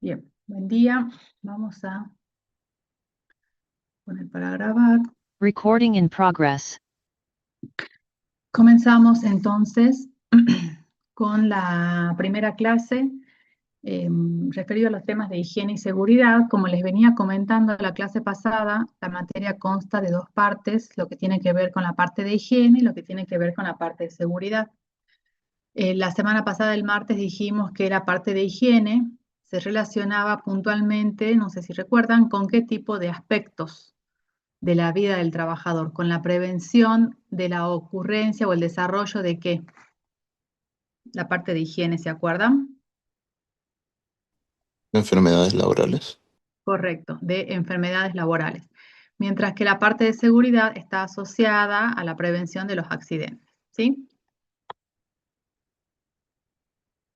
Bien, buen día. Vamos a poner para grabar. Recording in progress. Comenzamos entonces con la primera clase referido a los temas de higiene y seguridad. Como les venía comentando la clase pasada, la materia consta de dos partes, lo que tiene que ver con la parte de higiene y lo que tiene que ver con la parte de seguridad. La semana pasada, el martes, dijimos que la parte de higiene se relacionaba puntualmente, no sé si recuerdan, con qué tipo de aspectos de la vida del trabajador, con la prevención de la ocurrencia o el desarrollo de qué. La parte de higiene, ¿se acuerdan? Enfermedades laborales. Correcto, de enfermedades laborales. Mientras que la parte de seguridad está asociada a la prevención de los accidentes, ¿sí?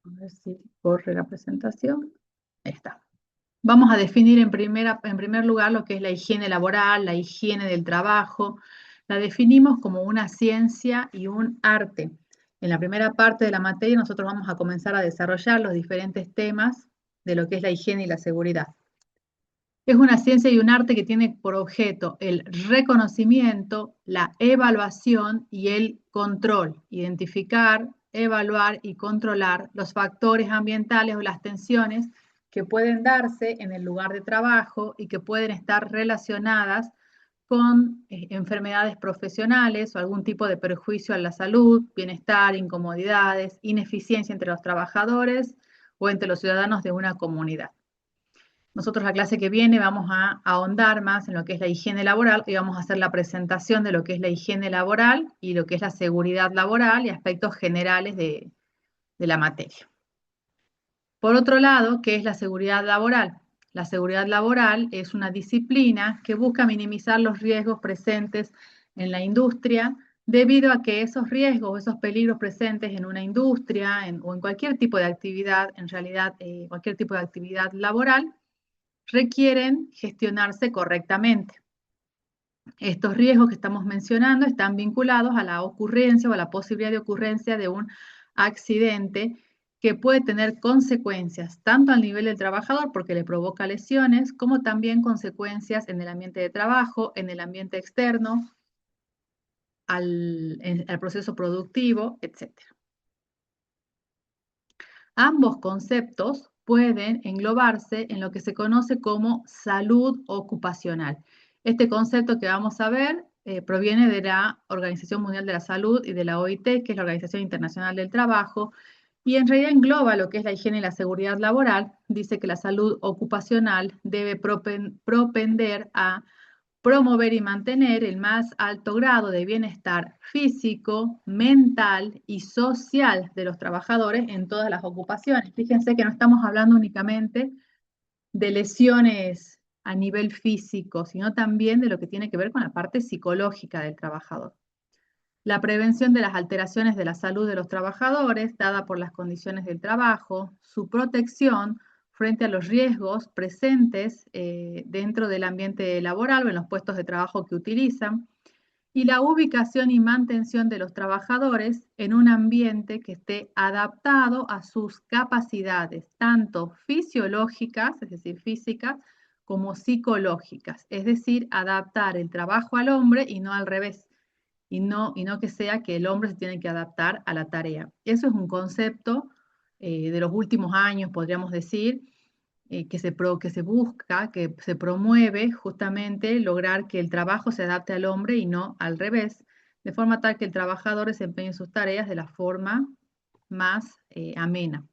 A ver si corre la presentación. Ahí está. Vamos a definir en primer lugar lo que es la higiene laboral, la higiene del trabajo. La definimos como una ciencia y un arte. En la primera parte de la materia nosotros vamos a comenzar a desarrollar los diferentes temas de lo que es la higiene y la seguridad. Es una ciencia y un arte que tiene por objeto el reconocimiento, la evaluación y el control. Identificar, evaluar y controlar los factores ambientales o las tensiones que pueden darse en el lugar de trabajo y que pueden estar relacionadas con enfermedades profesionales o algún tipo de perjuicio a la salud, bienestar, incomodidades, ineficiencia entre los trabajadores o entre los ciudadanos de una comunidad. Nosotros la clase que viene vamos a ahondar más en lo que es la higiene laboral y vamos a hacer la presentación de lo que es la higiene laboral y lo que es la seguridad laboral y aspectos generales de la materia. Por otro lado, ¿qué es la seguridad laboral? La seguridad laboral es una disciplina que busca minimizar los riesgos presentes en la industria debido a que esos riesgos, esos peligros presentes en una industria o en cualquier tipo de actividad, en realidad cualquier tipo de actividad laboral, requieren gestionarse correctamente. Estos riesgos que estamos mencionando están vinculados a la ocurrencia o a la posibilidad de ocurrencia de un accidente que puede tener consecuencias tanto al nivel del trabajador porque le provoca lesiones, como también consecuencias en el ambiente de trabajo, en el ambiente externo, al proceso productivo, etc. Ambos conceptos pueden englobarse en lo que se conoce como salud ocupacional. Este concepto que vamos a ver proviene de la Organización Mundial de la Salud y de la OIT, que es la Organización Internacional del Trabajo, y en realidad engloba lo que es la higiene y la seguridad laboral. Dice que la salud ocupacional debe propender a promover y mantener el más alto grado de bienestar físico, mental y social de los trabajadores en todas las ocupaciones. Fíjense que no estamos hablando únicamente de lesiones a nivel físico, sino también de lo que tiene que ver con la parte psicológica del trabajador. La prevención de las alteraciones de la salud de los trabajadores, dada por las condiciones del trabajo, su protección frente a los riesgos presentes dentro del ambiente laboral o en los puestos de trabajo que utilizan, y la ubicación y mantención de los trabajadores en un ambiente que esté adaptado a sus capacidades, tanto fisiológicas, es decir, físicas, como psicológicas, es decir, adaptar el trabajo al hombre y no al revés. Y no que sea que el hombre se tiene que adaptar a la tarea. Eso es un concepto de los últimos años, podríamos decir, que se busca, que se promueve justamente lograr que el trabajo se adapte al hombre y no al revés, de forma tal que el trabajador desempeñe sus tareas de la forma más amena.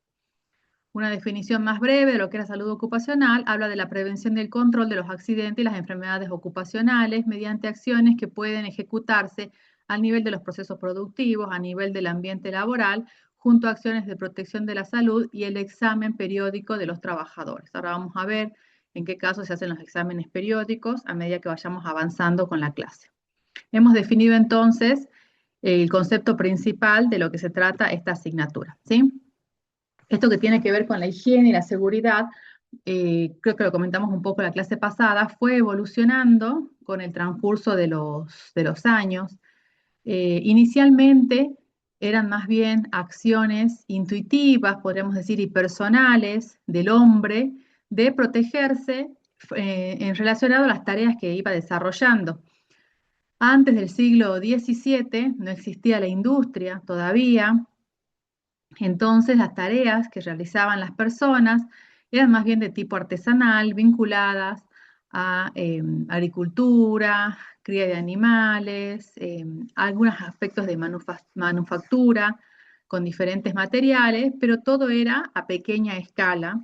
Una definición más breve de lo que es la salud ocupacional habla de la prevención y el control de los accidentes y las enfermedades ocupacionales mediante acciones que pueden ejecutarse al nivel de los procesos productivos, a nivel del ambiente laboral, junto a acciones de protección de la salud y el examen periódico de los trabajadores. Ahora vamos a ver en qué casos se hacen los exámenes periódicos a medida que vayamos avanzando con la clase. Hemos definido entonces el concepto principal de lo que se trata esta asignatura, ¿sí? Esto que tiene que ver con la higiene y la seguridad, creo que lo comentamos un poco en la clase pasada, fue evolucionando con el transcurso de los años. Inicialmente eran más bien acciones intuitivas, podríamos decir, y personales del hombre, de protegerse en relacionado a las tareas que iba desarrollando. Antes del siglo XVII no existía la industria todavía, entonces las tareas que realizaban las personas eran más bien de tipo artesanal, vinculadas a agricultura, cría de animales, algunos aspectos de manufactura con diferentes materiales, pero todo era a pequeña escala.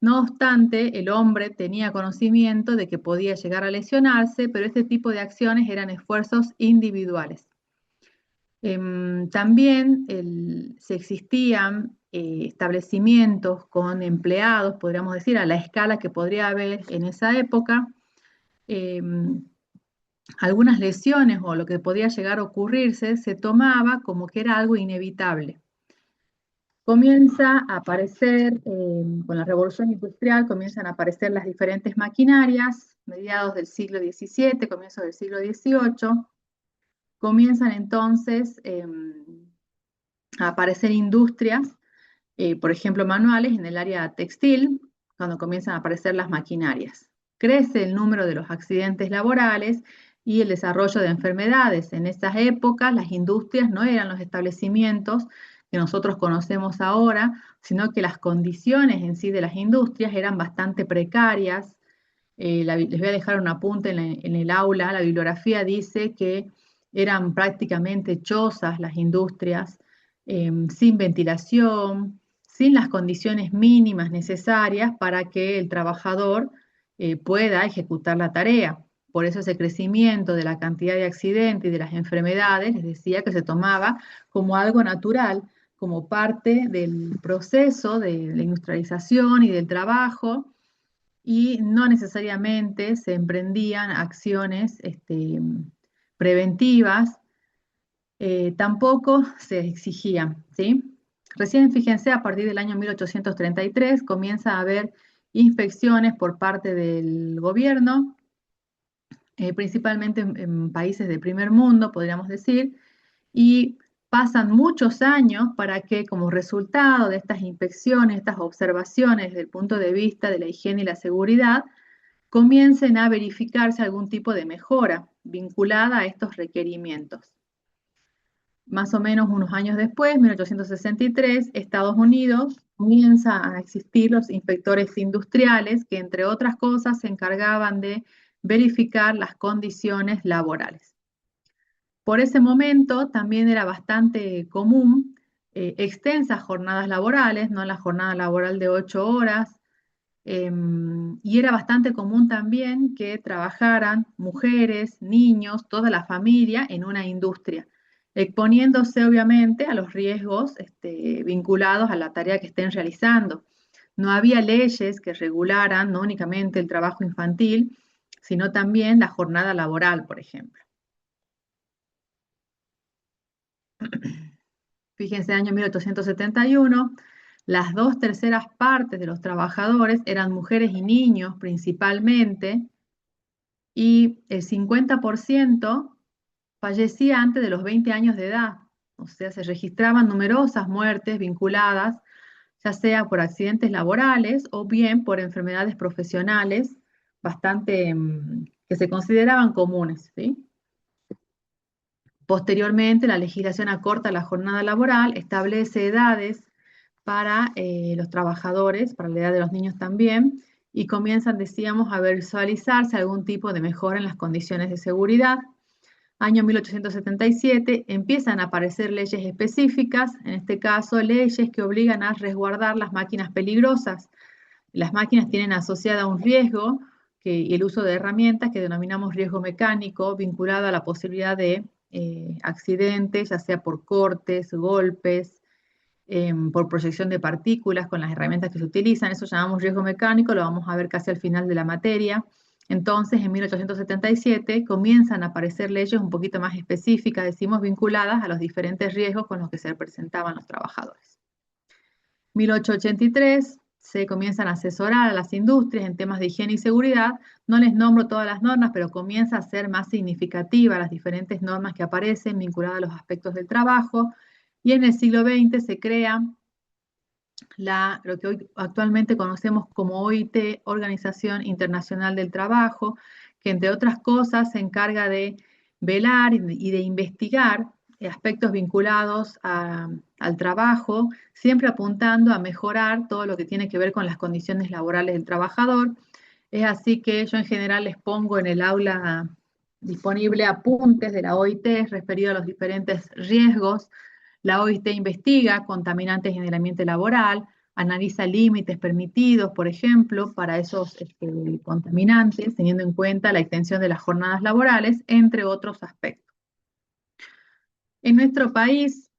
No obstante, el hombre tenía conocimiento de que podía llegar a lesionarse, pero este tipo de acciones eran esfuerzos individuales. También se existían establecimientos con empleados, podríamos decir, a la escala que podría haber en esa época. Algunas lesiones o lo que podía llegar a ocurrirse se tomaba como que era algo inevitable. Comienza a aparecer, con la revolución industrial, comienzan a aparecer las diferentes maquinarias, mediados del siglo XVII, comienzos del siglo XVIII. Comienzan entonces a aparecer industrias, por ejemplo, manuales en el área textil, cuando comienzan a aparecer las maquinarias. Crece el número de los accidentes laborales y el desarrollo de enfermedades. En esas épocas, las industrias no eran los establecimientos que nosotros conocemos ahora, sino que las condiciones en sí de las industrias eran bastante precarias. Les voy a dejar un apunte en el aula. La bibliografía dice que eran prácticamente chozas las industrias, sin ventilación, sin las condiciones mínimas necesarias para que el trabajador pueda ejecutar la tarea. Por eso ese crecimiento de la cantidad de accidentes y de las enfermedades, les decía que se tomaba como algo natural, como parte del proceso de la industrialización y del trabajo, y no necesariamente se emprendían acciones preventivas, tampoco se exigían, ¿sí? Recién, fíjense, a partir del año 1833 comienza a haber inspecciones por parte del gobierno, principalmente en países de primer mundo, podríamos decir, y pasan muchos años para que, como resultado de estas inspecciones, estas observaciones desde el punto de vista de la higiene y la seguridad, comiencen a verificarse algún tipo de mejora vinculada a estos requerimientos. Más o menos unos años después, 1863, Estados Unidos comienza a existir los inspectores industriales que, entre otras cosas, se encargaban de verificar las condiciones laborales. Por ese momento también era bastante común extensas jornadas laborales, no la jornada laboral de 8 horas, y era bastante común también que trabajaran mujeres, niños, toda la familia en una industria, exponiéndose obviamente a los riesgos vinculados a la tarea que estén realizando. No había leyes que regularan no únicamente el trabajo infantil, sino también la jornada laboral, por ejemplo. Fíjense, año 1871, las 2/3 partes de los trabajadores eran mujeres y niños principalmente, y el 50% fallecía antes de los 20 años de edad. O sea, se registraban numerosas muertes vinculadas, ya sea por accidentes laborales o bien por enfermedades profesionales bastante que se consideraban comunes, ¿sí? Posteriormente, la legislación acorta la jornada laboral, establece edades para los trabajadores, para la edad de los niños también, y comienzan, decíamos, a visualizarse algún tipo de mejora en las condiciones de seguridad. Año 1877 empiezan a aparecer leyes específicas, en este caso leyes que obligan a resguardar las máquinas peligrosas. Las máquinas tienen asociada un riesgo y el uso de herramientas que denominamos riesgo mecánico, vinculado a la posibilidad de accidentes, ya sea por cortes, golpes, por proyección de partículas con las herramientas que se utilizan. Eso llamamos riesgo mecánico, lo vamos a ver casi al final de la materia. Entonces, en 1877 comienzan a aparecer leyes un poquito más específicas, decimos, vinculadas a los diferentes riesgos con los que se presentaban los trabajadores. 1883 se comienzan a asesorar a las industrias en temas de higiene y seguridad. No les nombro todas las normas, pero comienza a ser más significativa las diferentes normas que aparecen vinculadas a los aspectos del trabajo. Y en el siglo XX se crea lo que hoy actualmente conocemos como OIT, Organización Internacional del Trabajo, que entre otras cosas se encarga de velar y de investigar aspectos vinculados al trabajo, siempre apuntando a mejorar todo lo que tiene que ver con las condiciones laborales del trabajador. Es así que yo en general les pongo en el aula disponible apuntes de la OIT referidos a los diferentes riesgos. La OIT investiga contaminantes en el ambiente laboral, analiza límites permitidos, por ejemplo, para esos contaminantes, teniendo en cuenta la extensión de las jornadas laborales, entre otros aspectos. En nuestro país,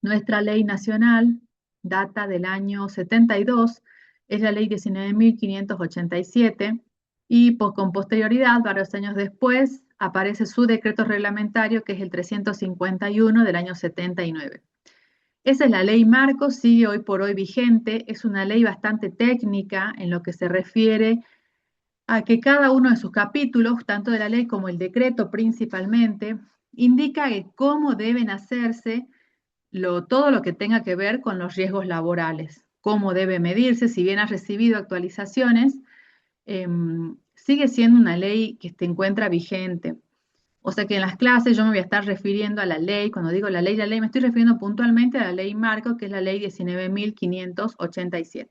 nuestra ley nacional data del año 72, es la ley 19.587, y con posterioridad, varios años después, aparece su decreto reglamentario, que es el 351 del año 79. Esa es la ley marco, sigue hoy por hoy vigente, es una ley bastante técnica en lo que se refiere a que cada uno de sus capítulos, tanto de la ley como el decreto principalmente, indica cómo deben hacerse todo lo que tenga que ver con los riesgos laborales, cómo debe medirse. Si bien ha recibido actualizaciones, sigue siendo una ley que se encuentra vigente. O sea que en las clases yo me voy a estar refiriendo a la ley. Cuando digo la ley, me estoy refiriendo puntualmente a la ley marco, que es la ley 19.587.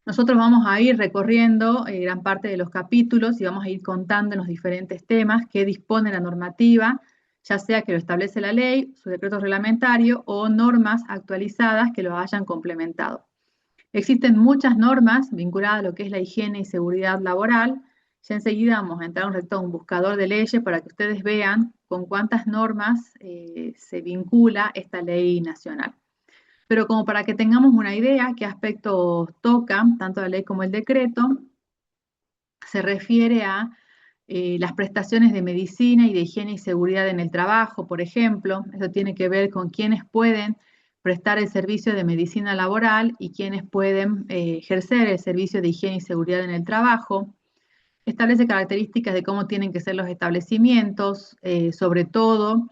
Nosotros vamos a ir recorriendo gran parte de los capítulos y vamos a ir contando en los diferentes temas que dispone la normativa, ya sea que lo establece la ley, su decreto reglamentario o normas actualizadas que lo hayan complementado. Existen muchas normas vinculadas a lo que es la higiene y seguridad laboral. Ya enseguida vamos a entrar a un buscador de leyes para que ustedes vean con cuántas normas se vincula esta ley nacional. Pero como para que tengamos una idea qué aspectos tocan, tanto la ley como el decreto, se refiere a las prestaciones de medicina y de higiene y seguridad en el trabajo, por ejemplo. Eso tiene que ver con quiénes pueden prestar el servicio de medicina laboral y quiénes pueden ejercer el servicio de higiene y seguridad en el trabajo. Establece características de cómo tienen que ser los establecimientos, sobre todo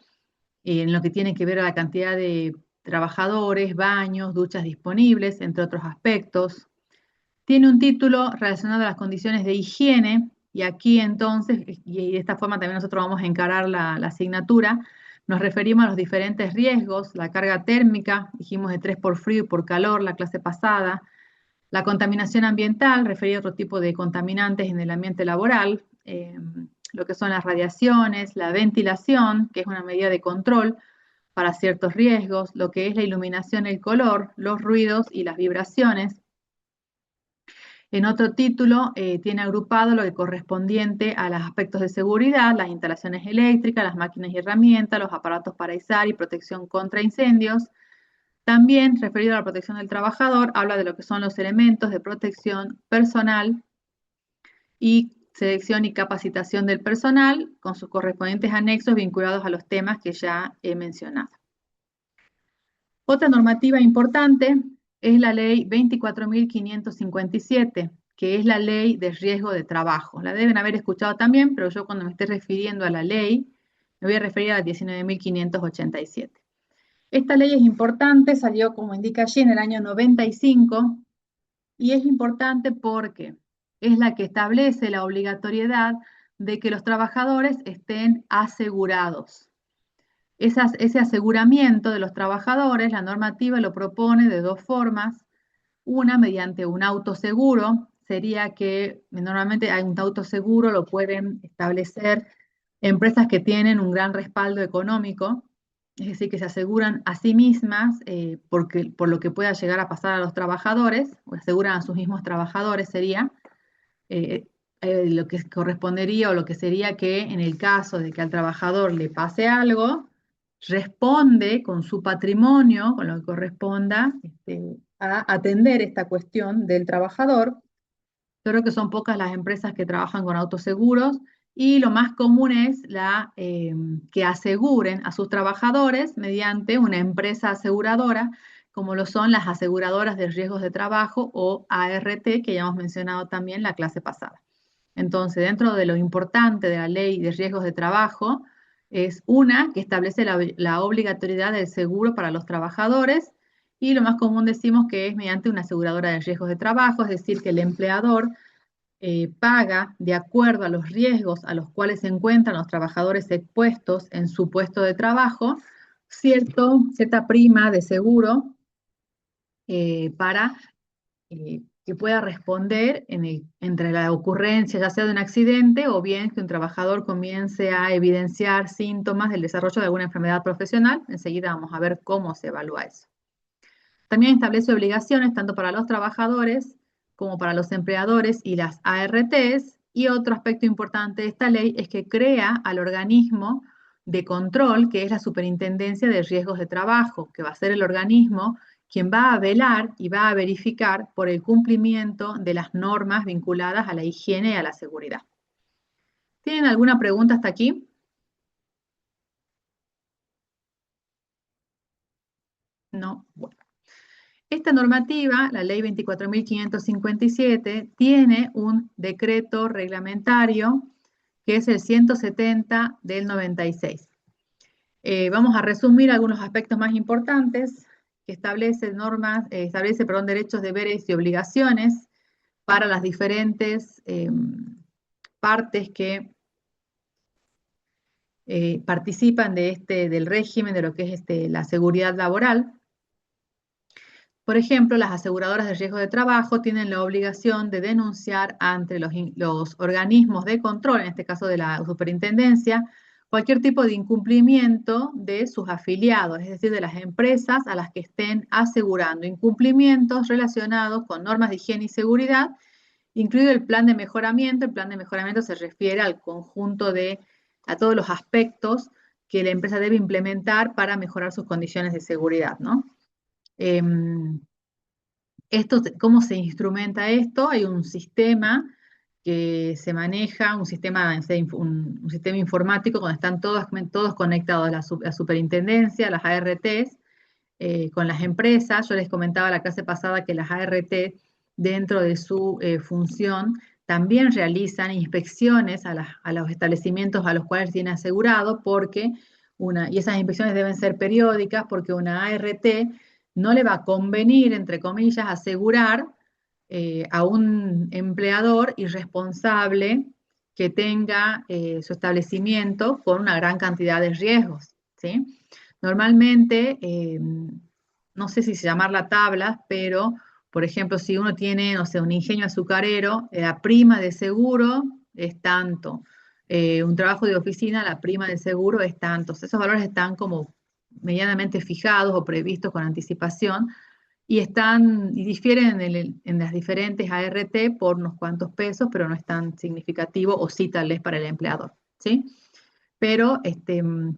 en lo que tiene que ver a la cantidad de trabajadores, baños, duchas disponibles, entre otros aspectos. Tiene un título relacionado a las condiciones de higiene, y aquí entonces, y de esta forma también nosotros vamos a encarar la asignatura, nos referimos a los diferentes riesgos, la carga térmica, dijimos de 3 por frío y por calor la clase pasada, la contaminación ambiental, referida a otro tipo de contaminantes en el ambiente laboral, lo que son las radiaciones, la ventilación, que es una medida de control para ciertos riesgos, lo que es la iluminación, el color, los ruidos y las vibraciones. En otro título tiene agrupado lo que correspondiente a los aspectos de seguridad, las instalaciones eléctricas, las máquinas y herramientas, los aparatos para izar y protección contra incendios. También, referido a la protección del trabajador, habla de lo que son los elementos de protección personal y selección y capacitación del personal, con sus correspondientes anexos vinculados a los temas que ya he mencionado. Otra normativa importante es la ley 24.557, que es la ley de riesgo de trabajo. La deben haber escuchado también, pero yo cuando me esté refiriendo a la ley, me voy a referir a la 19.587. Esta ley es importante, salió, como indica allí, en el año 95, y es importante porque es la que establece la obligatoriedad de que los trabajadores estén asegurados. Ese aseguramiento de los trabajadores, la normativa lo propone de dos formas. Una, mediante un autoseguro, sería que normalmente hay un autoseguro, lo pueden establecer empresas que tienen un gran respaldo económico, es decir, que se aseguran a sí mismas por lo que pueda llegar a pasar a los trabajadores, o aseguran a sus mismos trabajadores, sería lo que correspondería o lo que sería que en el caso de que al trabajador le pase algo, responde con su patrimonio, con lo que corresponda, a atender esta cuestión del trabajador. Creo que son pocas las empresas que trabajan con autoseguros, y lo más común es que aseguren a sus trabajadores mediante una empresa aseguradora, como lo son las aseguradoras de riesgos de trabajo o ART, que ya hemos mencionado también la clase pasada. Entonces, dentro de lo importante de la ley de riesgos de trabajo, es una que establece la obligatoriedad del seguro para los trabajadores, Y lo más común decimos que es mediante una aseguradora de riesgos de trabajo, es decir, que el empleador paga de acuerdo a los riesgos a los cuales se encuentran los trabajadores expuestos en su puesto de trabajo, cierta prima de seguro para que pueda responder entre la ocurrencia ya sea de un accidente o bien que un trabajador comience a evidenciar síntomas del desarrollo de alguna enfermedad profesional. Enseguida vamos a ver cómo se evalúa eso. También establece obligaciones tanto para los trabajadores como para los empleadores y las ARTs. Y otro aspecto importante de esta ley es que crea al organismo de control, que es la Superintendencia de Riesgos de Trabajo, que va a ser el organismo quien va a velar y va a verificar por el cumplimiento de las normas vinculadas a la higiene y a la seguridad. ¿Tienen alguna pregunta hasta aquí? No. Bueno. Esta normativa, la ley 24.557, tiene un decreto reglamentario que es el 170 del 96. Vamos a resumir algunos aspectos más importantes que establece derechos, deberes y obligaciones para las diferentes partes que participan del régimen de lo que es la seguridad laboral. Por ejemplo, las aseguradoras de riesgo de trabajo tienen la obligación de denunciar ante los organismos de control, en este caso de la superintendencia, cualquier tipo de incumplimiento de sus afiliados, es decir, de las empresas a las que estén asegurando incumplimientos relacionados con normas de higiene y seguridad, incluido el plan de mejoramiento. El plan de mejoramiento se refiere al conjunto a todos los aspectos que la empresa debe implementar para mejorar sus condiciones de seguridad, ¿no? ¿Cómo se instrumenta esto? Hay un sistema que se maneja, un sistema informático donde están todos conectados, la superintendencia, las ARTs, con las empresas. Yo les comentaba la clase pasada que las ART, dentro de su función, también realizan inspecciones a los establecimientos a los cuales tienen asegurado, y esas inspecciones deben ser periódicas, porque una ART no le va a convenir, entre comillas, asegurar a un empleador irresponsable que tenga su establecimiento con una gran cantidad de riesgos, ¿sí? Normalmente, no sé si llamarla tablas, pero, por ejemplo, si uno tiene, no sé, un ingenio azucarero, la prima de seguro es tanto. Un trabajo de oficina, la prima de seguro es tanto. Esos valores están como medianamente fijados o previstos con anticipación y difieren en las diferentes ART por unos cuantos pesos, pero no es tan significativo o sí tal vez para el empleador, ¿sí? Pero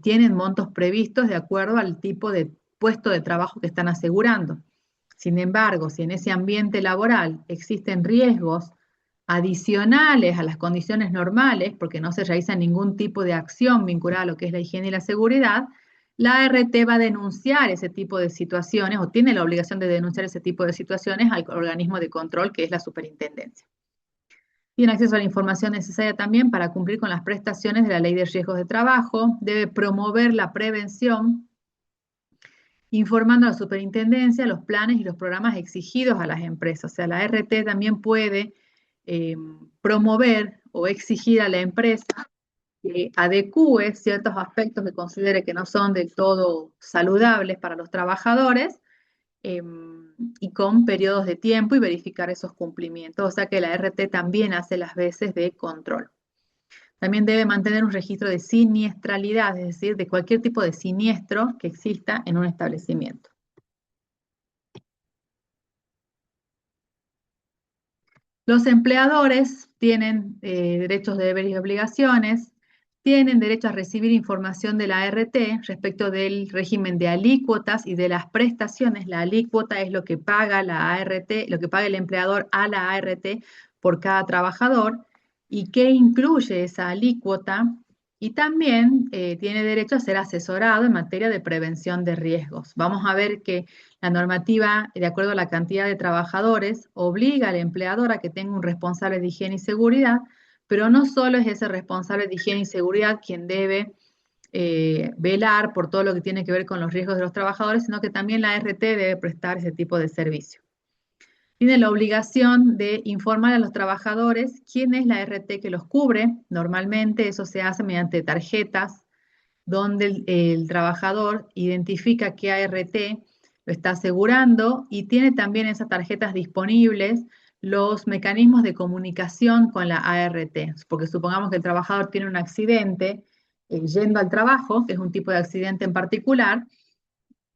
tienen montos previstos de acuerdo al tipo de puesto de trabajo que están asegurando. Sin embargo, si en ese ambiente laboral existen riesgos adicionales a las condiciones normales, porque no se realiza ningún tipo de acción vinculada a lo que es la higiene y la seguridad, la ART va a denunciar ese tipo de situaciones, o tiene la obligación de denunciar ese tipo de situaciones al organismo de control, que es la superintendencia. Tiene acceso a la información necesaria también para cumplir con las prestaciones de la Ley de Riesgos de Trabajo. Debe promover la prevención, informando a la superintendencia los planes y los programas exigidos a las empresas. O sea, la ART también puede promover o exigir a la empresa que adecúe ciertos aspectos que considere que no son del todo saludables para los trabajadores, y con periodos de tiempo y verificar esos cumplimientos. O sea que la RT también hace las veces de control. También debe mantener un registro de siniestralidad, es decir, de cualquier tipo de siniestro que exista en un establecimiento. Los empleadores tienen derechos, deberes y obligaciones. Tienen derecho a recibir información de la ART respecto del régimen de alícuotas y de las prestaciones. La alícuota es lo que paga la ART, lo que paga el empleador a la ART por cada trabajador, y qué incluye esa alícuota. Y también tiene derecho a ser asesorado en materia de prevención de riesgos. Vamos a ver que la normativa, de acuerdo a la cantidad de trabajadores, obliga al empleador a que tenga un responsable de higiene y seguridad, pero no solo es ese responsable de higiene y seguridad quien debe velar por todo lo que tiene que ver con los riesgos de los trabajadores, sino que también la ART debe prestar ese tipo de servicio. Tiene la obligación de informar a los trabajadores quién es la ART que los cubre. Normalmente eso se hace mediante tarjetas donde el trabajador identifica qué ART lo está asegurando y tiene también esas tarjetas disponibles los mecanismos de comunicación con la ART, porque supongamos que el trabajador tiene un accidente yendo al trabajo, que es un tipo de accidente en particular,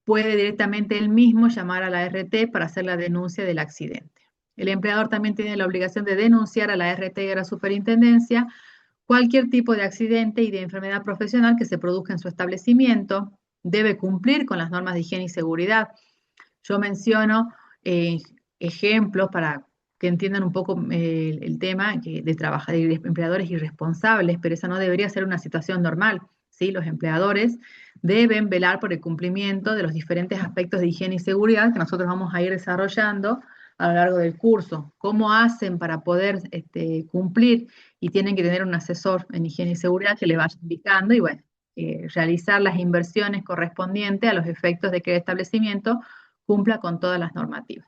puede directamente él mismo llamar a la ART para hacer la denuncia del accidente. El empleador también tiene la obligación de denunciar a la ART y a la superintendencia cualquier tipo de accidente y de enfermedad profesional que se produzca en su establecimiento. Debe cumplir con las normas de higiene y seguridad. Yo menciono ejemplos para que entiendan un poco el tema de empleadores irresponsables, pero esa no debería ser una situación normal, ¿sí? Los empleadores deben velar por el cumplimiento de los diferentes aspectos de higiene y seguridad que nosotros vamos a ir desarrollando a lo largo del curso. ¿Cómo hacen para poder cumplir? Y tienen que tener un asesor en higiene y seguridad que le vaya indicando y bueno, realizar las inversiones correspondientes a los efectos de que el establecimiento cumpla con todas las normativas.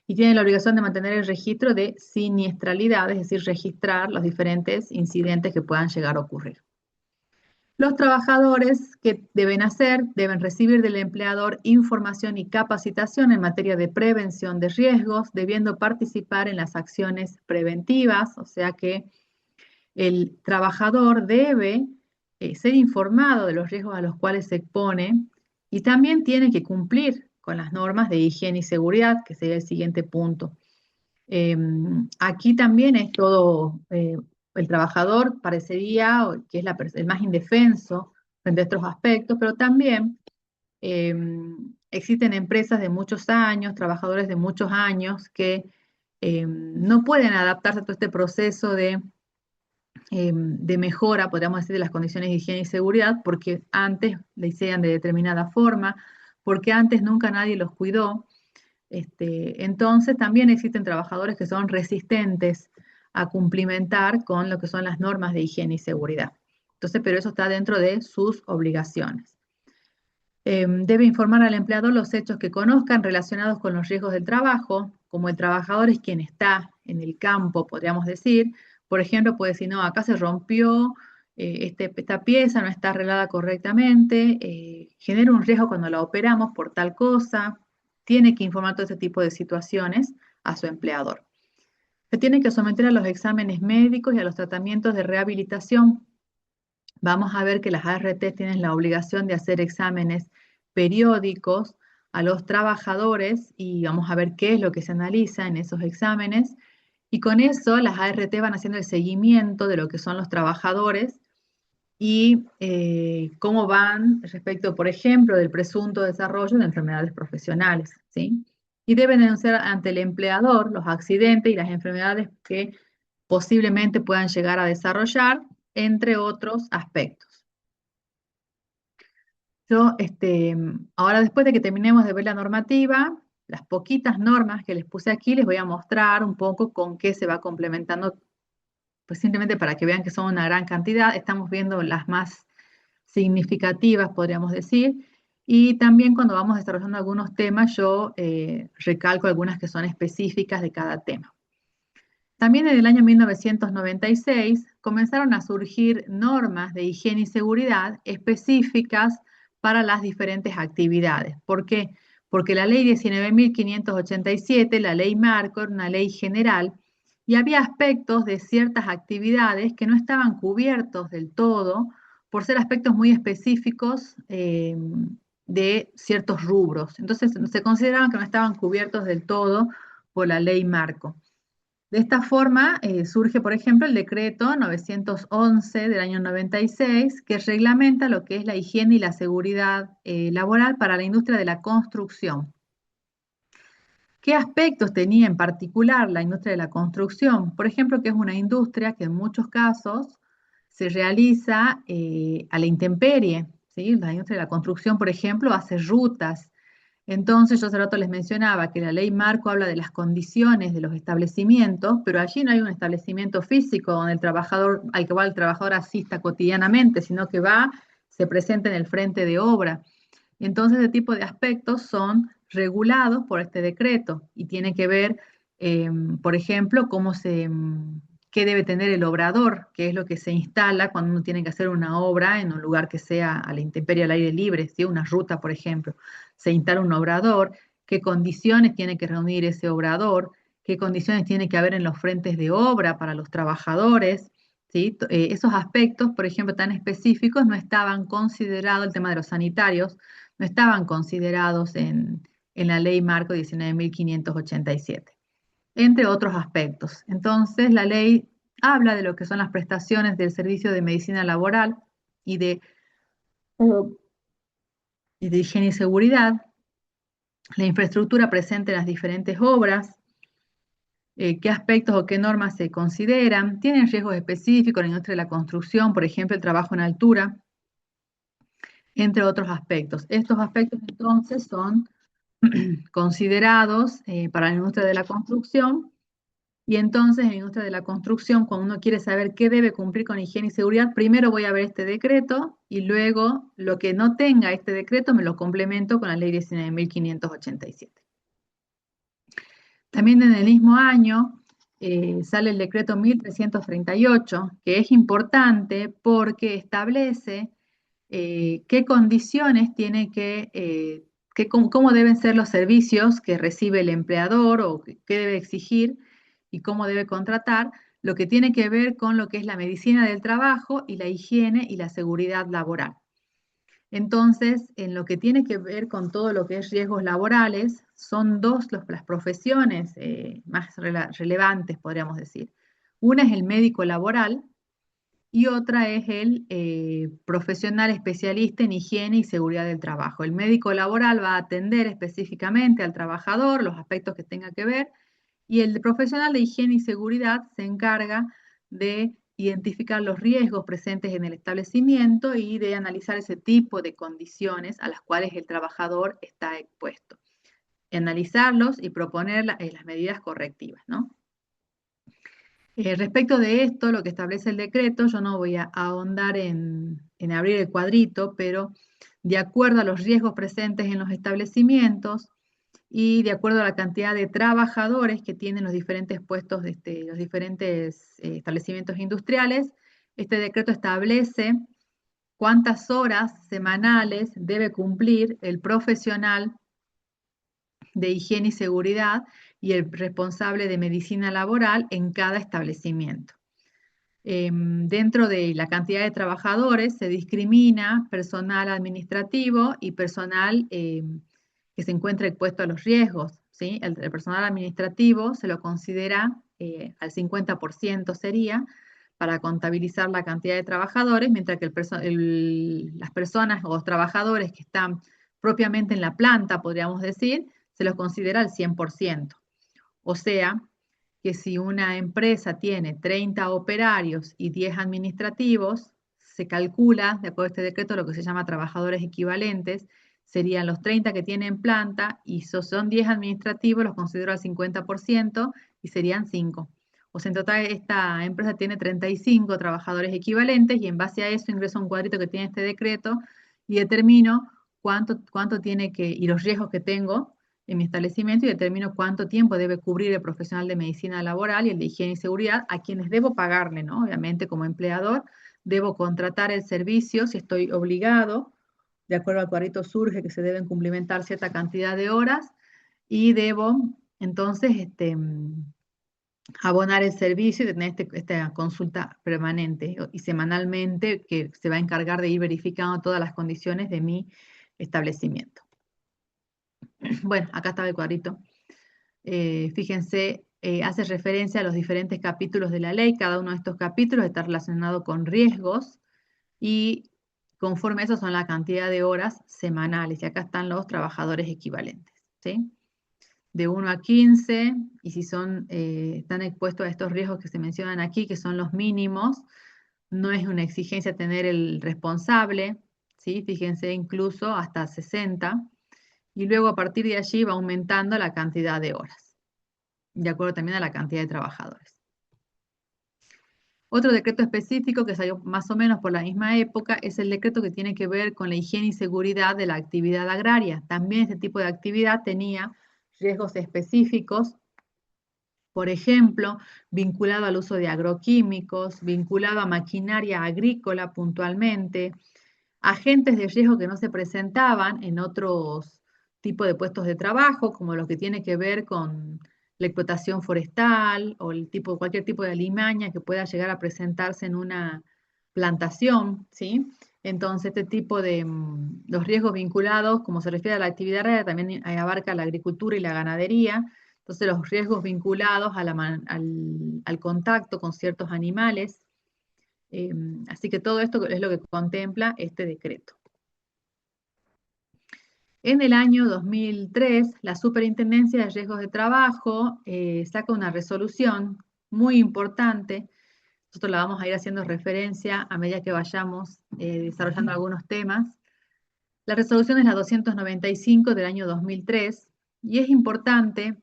Y tiene la obligación de mantener el registro de siniestralidad, es decir, registrar los diferentes incidentes que puedan llegar a ocurrir. Los trabajadores que deben hacer, deben recibir del empleador información y capacitación en materia de prevención de riesgos, debiendo participar en las acciones preventivas, o sea que el trabajador debe ser informado de los riesgos a los cuales se expone y también tiene que cumplir con las normas de higiene y seguridad, que sería el siguiente punto. Aquí también es todo, el trabajador parecería que es el más indefenso frente a estos aspectos, pero también existen empresas de muchos años, trabajadores de muchos años que no pueden adaptarse a todo este proceso de mejora, podríamos decir, de las condiciones de higiene y seguridad, porque antes le hicieran de determinada forma, porque antes nunca nadie los cuidó. Entonces también existen trabajadores que son resistentes a cumplimentar con lo que son las normas de higiene y seguridad. Entonces, pero eso está dentro de sus obligaciones. Debe informar al empleador los hechos que conozcan relacionados con los riesgos del trabajo, como el trabajador es quien está en el campo, podríamos decir. Por ejemplo, puede decir, no, acá se rompió, esta pieza no está arreglada correctamente, genera un riesgo cuando la operamos por tal cosa. Tiene que informar todo ese tipo de situaciones a su empleador. Se tiene que someter a los exámenes médicos y a los tratamientos de rehabilitación. Vamos a ver que las ART tienen la obligación de hacer exámenes periódicos a los trabajadores y vamos a ver qué es lo que se analiza en esos exámenes. Y con eso las ART van haciendo el seguimiento de lo que son los trabajadores y cómo van respecto, por ejemplo, del presunto desarrollo de enfermedades profesionales, ¿sí? Y deben denunciar ante el empleador los accidentes y las enfermedades que posiblemente puedan llegar a desarrollar, entre otros aspectos. Yo, ahora después de que terminemos de ver la normativa, las poquitas normas que les puse aquí, les voy a mostrar un poco con qué se va complementando, pues simplemente para que vean que son una gran cantidad. Estamos viendo las más significativas, podríamos decir, y también cuando vamos desarrollando algunos temas, yo recalco algunas que son específicas de cada tema. También en el año 1996 comenzaron a surgir normas de higiene y seguridad específicas para las diferentes actividades. ¿Por qué? Porque la ley 19.587, la ley marco, era una ley general y había aspectos de ciertas actividades que no estaban cubiertos del todo por ser aspectos muy específicos de ciertos rubros. Entonces se consideraban que no estaban cubiertos del todo por la ley marco. De esta forma surge, por ejemplo, el decreto 911 del año 96, que reglamenta lo que es la higiene y la seguridad laboral para la industria de la construcción. ¿Qué aspectos tenía en particular la industria de la construcción? Por ejemplo, que es una industria que en muchos casos se realiza a la intemperie, ¿sí? La industria de la construcción, por ejemplo, hace rutas Entonces, yo hace rato les mencionaba que la ley marco habla de las condiciones de los establecimientos, pero allí no hay un establecimiento físico donde el trabajador, al que va el trabajador asista cotidianamente, sino que va, se presenta en el frente de obra. Entonces, ese tipo de aspectos son regulados por este decreto y tiene que ver, por ejemplo, qué debe tener el obrador, qué es lo que se instala cuando uno tiene que hacer una obra en un lugar que sea a la intemperie, al aire libre, ¿sí? Una ruta, por ejemplo. Se instala un obrador, qué condiciones tiene que reunir ese obrador, qué condiciones tiene que haber en los frentes de obra para los trabajadores, ¿sí? Esos aspectos, por ejemplo, tan específicos no estaban considerados, el tema de los sanitarios, no estaban considerados en la ley marco 19.587, entre otros aspectos. Entonces, la ley habla de lo que son las prestaciones del servicio de medicina laboral y de, y de higiene y seguridad, la infraestructura presente en las diferentes obras, qué aspectos o qué normas se consideran, tienen riesgos específicos en la industria de la construcción, por ejemplo, el trabajo en altura, entre otros aspectos. Estos aspectos entonces son considerados para la industria de la construcción. Y entonces en la industria de la construcción, cuando uno quiere saber qué debe cumplir con higiene y seguridad, primero voy a ver este decreto y luego lo que no tenga este decreto me lo complemento con la ley 19.587. También en el mismo año sale el decreto 1338, que es importante porque establece qué condiciones tiene cómo deben ser los servicios que recibe el empleador o qué debe exigir y cómo debe contratar, lo que tiene que ver con lo que es la medicina del trabajo y la higiene y la seguridad laboral. Entonces, en lo que tiene que ver con todo lo que es riesgos laborales, son dos las profesiones más relevantes, podríamos decir. Una es el médico laboral, y otra es el profesional especialista en higiene y seguridad del trabajo. El médico laboral va a atender específicamente al trabajador, los aspectos que tenga que ver, y el profesional de higiene y seguridad se encarga de identificar los riesgos presentes en el establecimiento y de analizar ese tipo de condiciones a las cuales el trabajador está expuesto. Analizarlos y proponer las medidas correctivas, ¿no? Respecto de esto, lo que establece el decreto, yo no voy a ahondar en abrir el cuadrito, pero de acuerdo a los riesgos presentes en los establecimientos y de acuerdo a la cantidad de trabajadores que tienen los diferentes puestos, los diferentes establecimientos industriales, este decreto establece cuántas horas semanales debe cumplir el profesional de higiene y seguridad y el responsable de medicina laboral en cada establecimiento. Dentro de la cantidad de trabajadores se discrimina personal administrativo y personal que se encuentra expuesto a los riesgos, ¿sí? El personal administrativo se lo considera al 50% sería para contabilizar la cantidad de trabajadores, mientras que las personas o los trabajadores que están propiamente en la planta, podríamos decir, se los considera al 100%. O sea, que si una empresa tiene 30 operarios y 10 administrativos, se calcula, de acuerdo a este decreto, lo que se llama trabajadores equivalentes, serían los 30 que tienen planta y son 10 administrativos, los considero al 50% y serían 5. O sea, en total esta empresa tiene 35 trabajadores equivalentes y en base a eso ingreso un cuadrito que tiene este decreto y determino cuánto tiene y los riesgos que tengo en mi establecimiento y determino cuánto tiempo debe cubrir el profesional de medicina laboral y el de higiene y seguridad, a quienes debo pagarle, ¿no? Obviamente, como empleador, debo contratar el servicio si estoy obligado, de acuerdo al cuadrito surge que se deben cumplimentar cierta cantidad de horas y debo, entonces, abonar el servicio y tener esta consulta permanente y semanalmente que se va a encargar de ir verificando todas las condiciones de mi establecimiento. Bueno, acá estaba el cuadrito. Fíjense, hace referencia a los diferentes capítulos de la ley. Cada uno de estos capítulos está relacionado con riesgos y conforme a eso son la cantidad de horas semanales. Y acá están los trabajadores equivalentes, ¿sí? De 1 a 15, y si están expuestos a estos riesgos que se mencionan aquí, que son los mínimos, no es una exigencia tener el responsable, ¿sí? Fíjense, incluso hasta 60. y luego a partir de allí va aumentando la cantidad de horas, de acuerdo también a la cantidad de trabajadores. Otro decreto específico que salió más o menos por la misma época es el decreto que tiene que ver con la higiene y seguridad de la actividad agraria. También este tipo de actividad tenía riesgos específicos, por ejemplo, vinculado al uso de agroquímicos, vinculado a maquinaria agrícola puntualmente, agentes de riesgo que no se presentaban en otros tipos de puestos de trabajo, como los que tiene que ver con la explotación forestal o cualquier tipo de alimaña que pueda llegar a presentarse en una plantación, ¿sí? Entonces, este tipo de los riesgos vinculados, como se refiere a la actividad agraria, también abarca la agricultura y la ganadería. Entonces, los riesgos vinculados al contacto con ciertos animales. Así que todo esto es lo que contempla este decreto. En el año 2003, la Superintendencia de Riesgos de Trabajo saca una resolución muy importante. Nosotros la vamos a ir haciendo referencia a medida que vayamos desarrollando algunos temas. La resolución es la 295 del año 2003 y es importante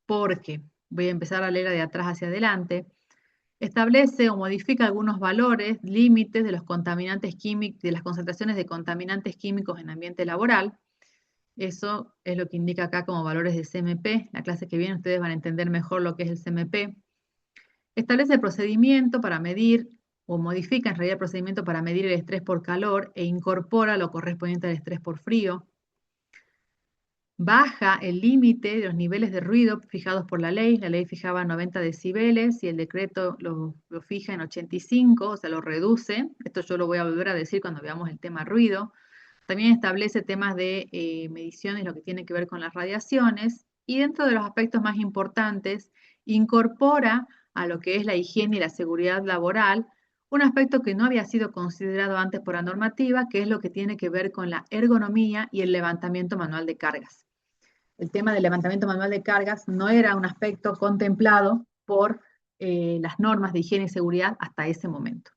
porque, voy a empezar a leer de atrás hacia adelante, establece o modifica algunos valores, límites de los contaminantes químicos, de las concentraciones de contaminantes químicos en ambiente laboral. Eso es lo que indica acá como valores de CMP. La clase que viene ustedes van a entender mejor lo que es el CMP. Establece el procedimiento para medir, o modifica en realidad el procedimiento para medir el estrés por calor e incorpora lo correspondiente al estrés por frío. Baja el límite de los niveles de ruido fijados por la ley. La ley fijaba 90 decibeles y el decreto lo fija en 85, o sea, lo reduce. Esto yo lo voy a volver a decir cuando veamos el tema ruido. También establece temas de mediciones, lo que tiene que ver con las radiaciones. Y dentro de los aspectos más importantes, incorpora a lo que es la higiene y la seguridad laboral un aspecto que no había sido considerado antes por la normativa, que es lo que tiene que ver con la ergonomía y el levantamiento manual de cargas. El tema del levantamiento manual de cargas no era un aspecto contemplado por las normas de higiene y seguridad hasta ese momento.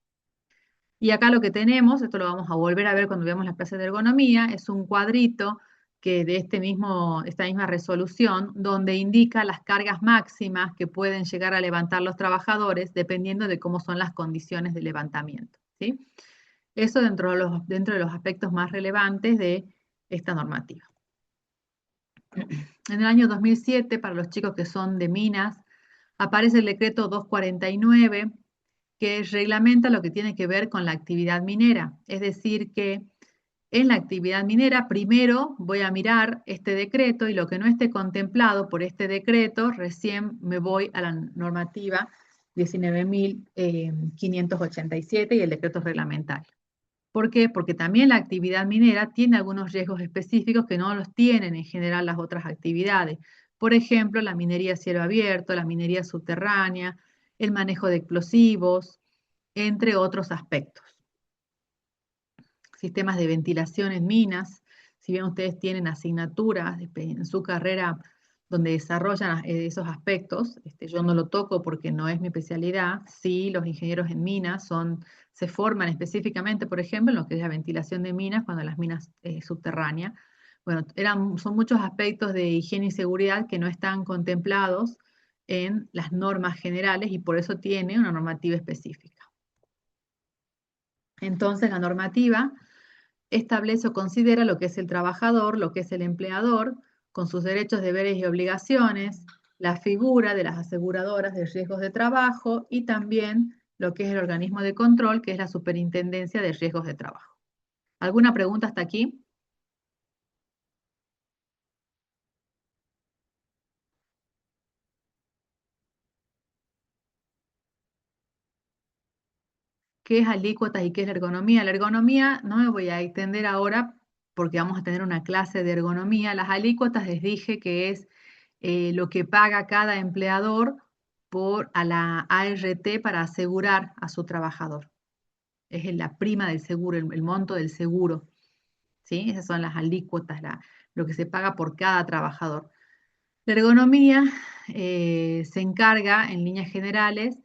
Y acá lo que tenemos, esto lo vamos a volver a ver cuando veamos las clases de ergonomía, es un cuadrito que de esta misma resolución, donde indica las cargas máximas que pueden llegar a levantar los trabajadores dependiendo de cómo son las condiciones de levantamiento, ¿sí? Eso dentro de los aspectos más relevantes de esta normativa. En el año 2007, para los chicos que son de minas, aparece el decreto 249, que reglamenta lo que tiene que ver con la actividad minera. Es decir, que en la actividad minera, primero voy a mirar este decreto y lo que no esté contemplado por este decreto, recién me voy a la normativa 19.587 y el decreto reglamentario. ¿Por qué? Porque también la actividad minera tiene algunos riesgos específicos que no los tienen en general las otras actividades. Por ejemplo, la minería a cielo abierto, la minería subterránea, el manejo de explosivos, entre otros aspectos. Sistemas de ventilación en minas, si bien ustedes tienen asignaturas en su carrera donde desarrollan esos aspectos, yo no lo toco porque no es mi especialidad. Sí, los ingenieros en minas se forman específicamente, por ejemplo, en lo que es la ventilación de minas, cuando las minas subterráneas. Bueno, son muchos aspectos de higiene y seguridad que no están contemplados en las normas generales y por eso tiene una normativa específica. Entonces, la normativa establece o considera lo que es el trabajador, lo que es el empleador, con sus derechos, deberes y obligaciones, la figura de las aseguradoras de riesgos de trabajo y también lo que es el organismo de control, que es la Superintendencia de Riesgos de Trabajo. ¿Alguna pregunta hasta aquí? ¿Qué es alícuotas y qué es la ergonomía? La ergonomía no me voy a extender ahora porque vamos a tener una clase de ergonomía. Las alícuotas les dije que es lo que paga cada empleador a la ART para asegurar a su trabajador. Es la prima del seguro, el monto del seguro. ¿Sí? Esas son las alícuotas, lo que se paga por cada trabajador. La ergonomía se encarga, en líneas generales,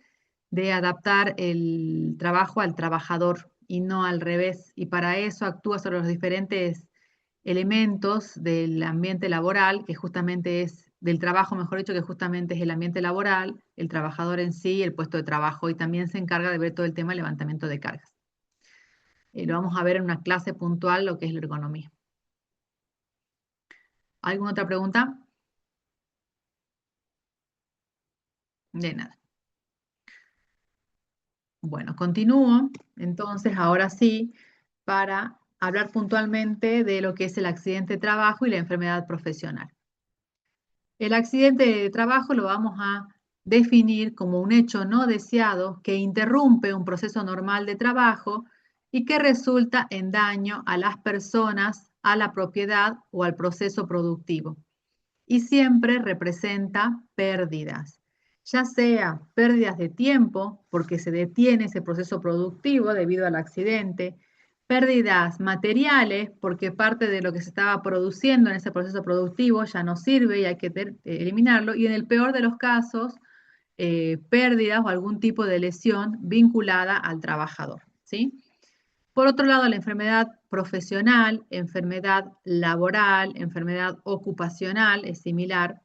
de adaptar el trabajo al trabajador y no al revés. Y para eso actúa sobre los diferentes elementos del ambiente laboral, que justamente es, del trabajo, mejor dicho, que justamente es el ambiente laboral, el trabajador en sí, el puesto de trabajo, y también se encarga de ver todo el tema del levantamiento de cargas. Lo vamos a ver en una clase puntual, lo que es la ergonomía. ¿Alguna otra pregunta? De nada. Bueno, continúo entonces ahora sí para hablar puntualmente de lo que es el accidente de trabajo y la enfermedad profesional. El accidente de trabajo lo vamos a definir como un hecho no deseado que interrumpe un proceso normal de trabajo y que resulta en daño a las personas, a la propiedad o al proceso productivo. Y siempre representa pérdidas, ya sea pérdidas de tiempo, porque se detiene ese proceso productivo debido al accidente, pérdidas materiales, porque parte de lo que se estaba produciendo en ese proceso productivo ya no sirve y hay que eliminarlo, y en el peor de los casos, pérdidas o algún tipo de lesión vinculada al trabajador, ¿sí? Por otro lado, la enfermedad profesional, enfermedad laboral, enfermedad ocupacional es similar.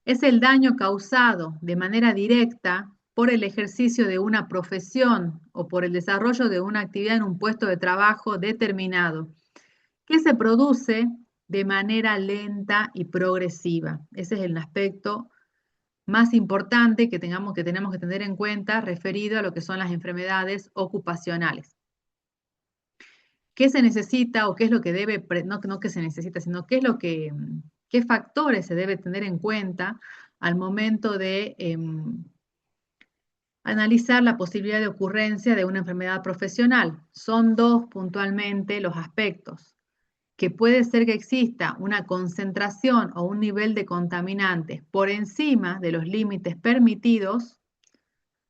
Es el daño causado de manera directa por el ejercicio de una profesión o por el desarrollo de una actividad en un puesto de trabajo determinado, que se produce de manera lenta y progresiva. Ese es el aspecto más importante que tenemos que tener en cuenta referido a lo que son las enfermedades ocupacionales. ¿Qué se necesita o qué es lo que debe, no que se necesita, sino qué es lo que, qué factores se debe tener en cuenta al momento de analizar la posibilidad de ocurrencia de una enfermedad profesional? Son dos puntualmente los aspectos, que puede ser que exista una concentración o un nivel de contaminantes por encima de los límites permitidos.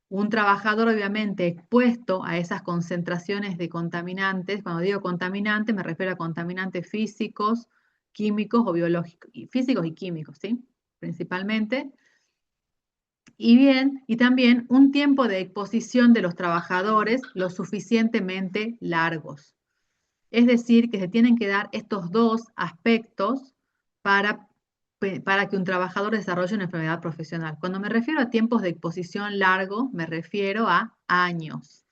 Un trabajador obviamente expuesto a esas concentraciones de contaminantes, cuando digo contaminantes me refiero a contaminantes físicos, químicos o biológicos, físicos y químicos, ¿sí? Principalmente. Y bien, y también un tiempo de exposición de los trabajadores lo suficientemente largos. Es decir, que se tienen que dar estos dos aspectos para que un trabajador desarrolle una enfermedad profesional. Cuando me refiero a tiempos de exposición largo, me refiero a años.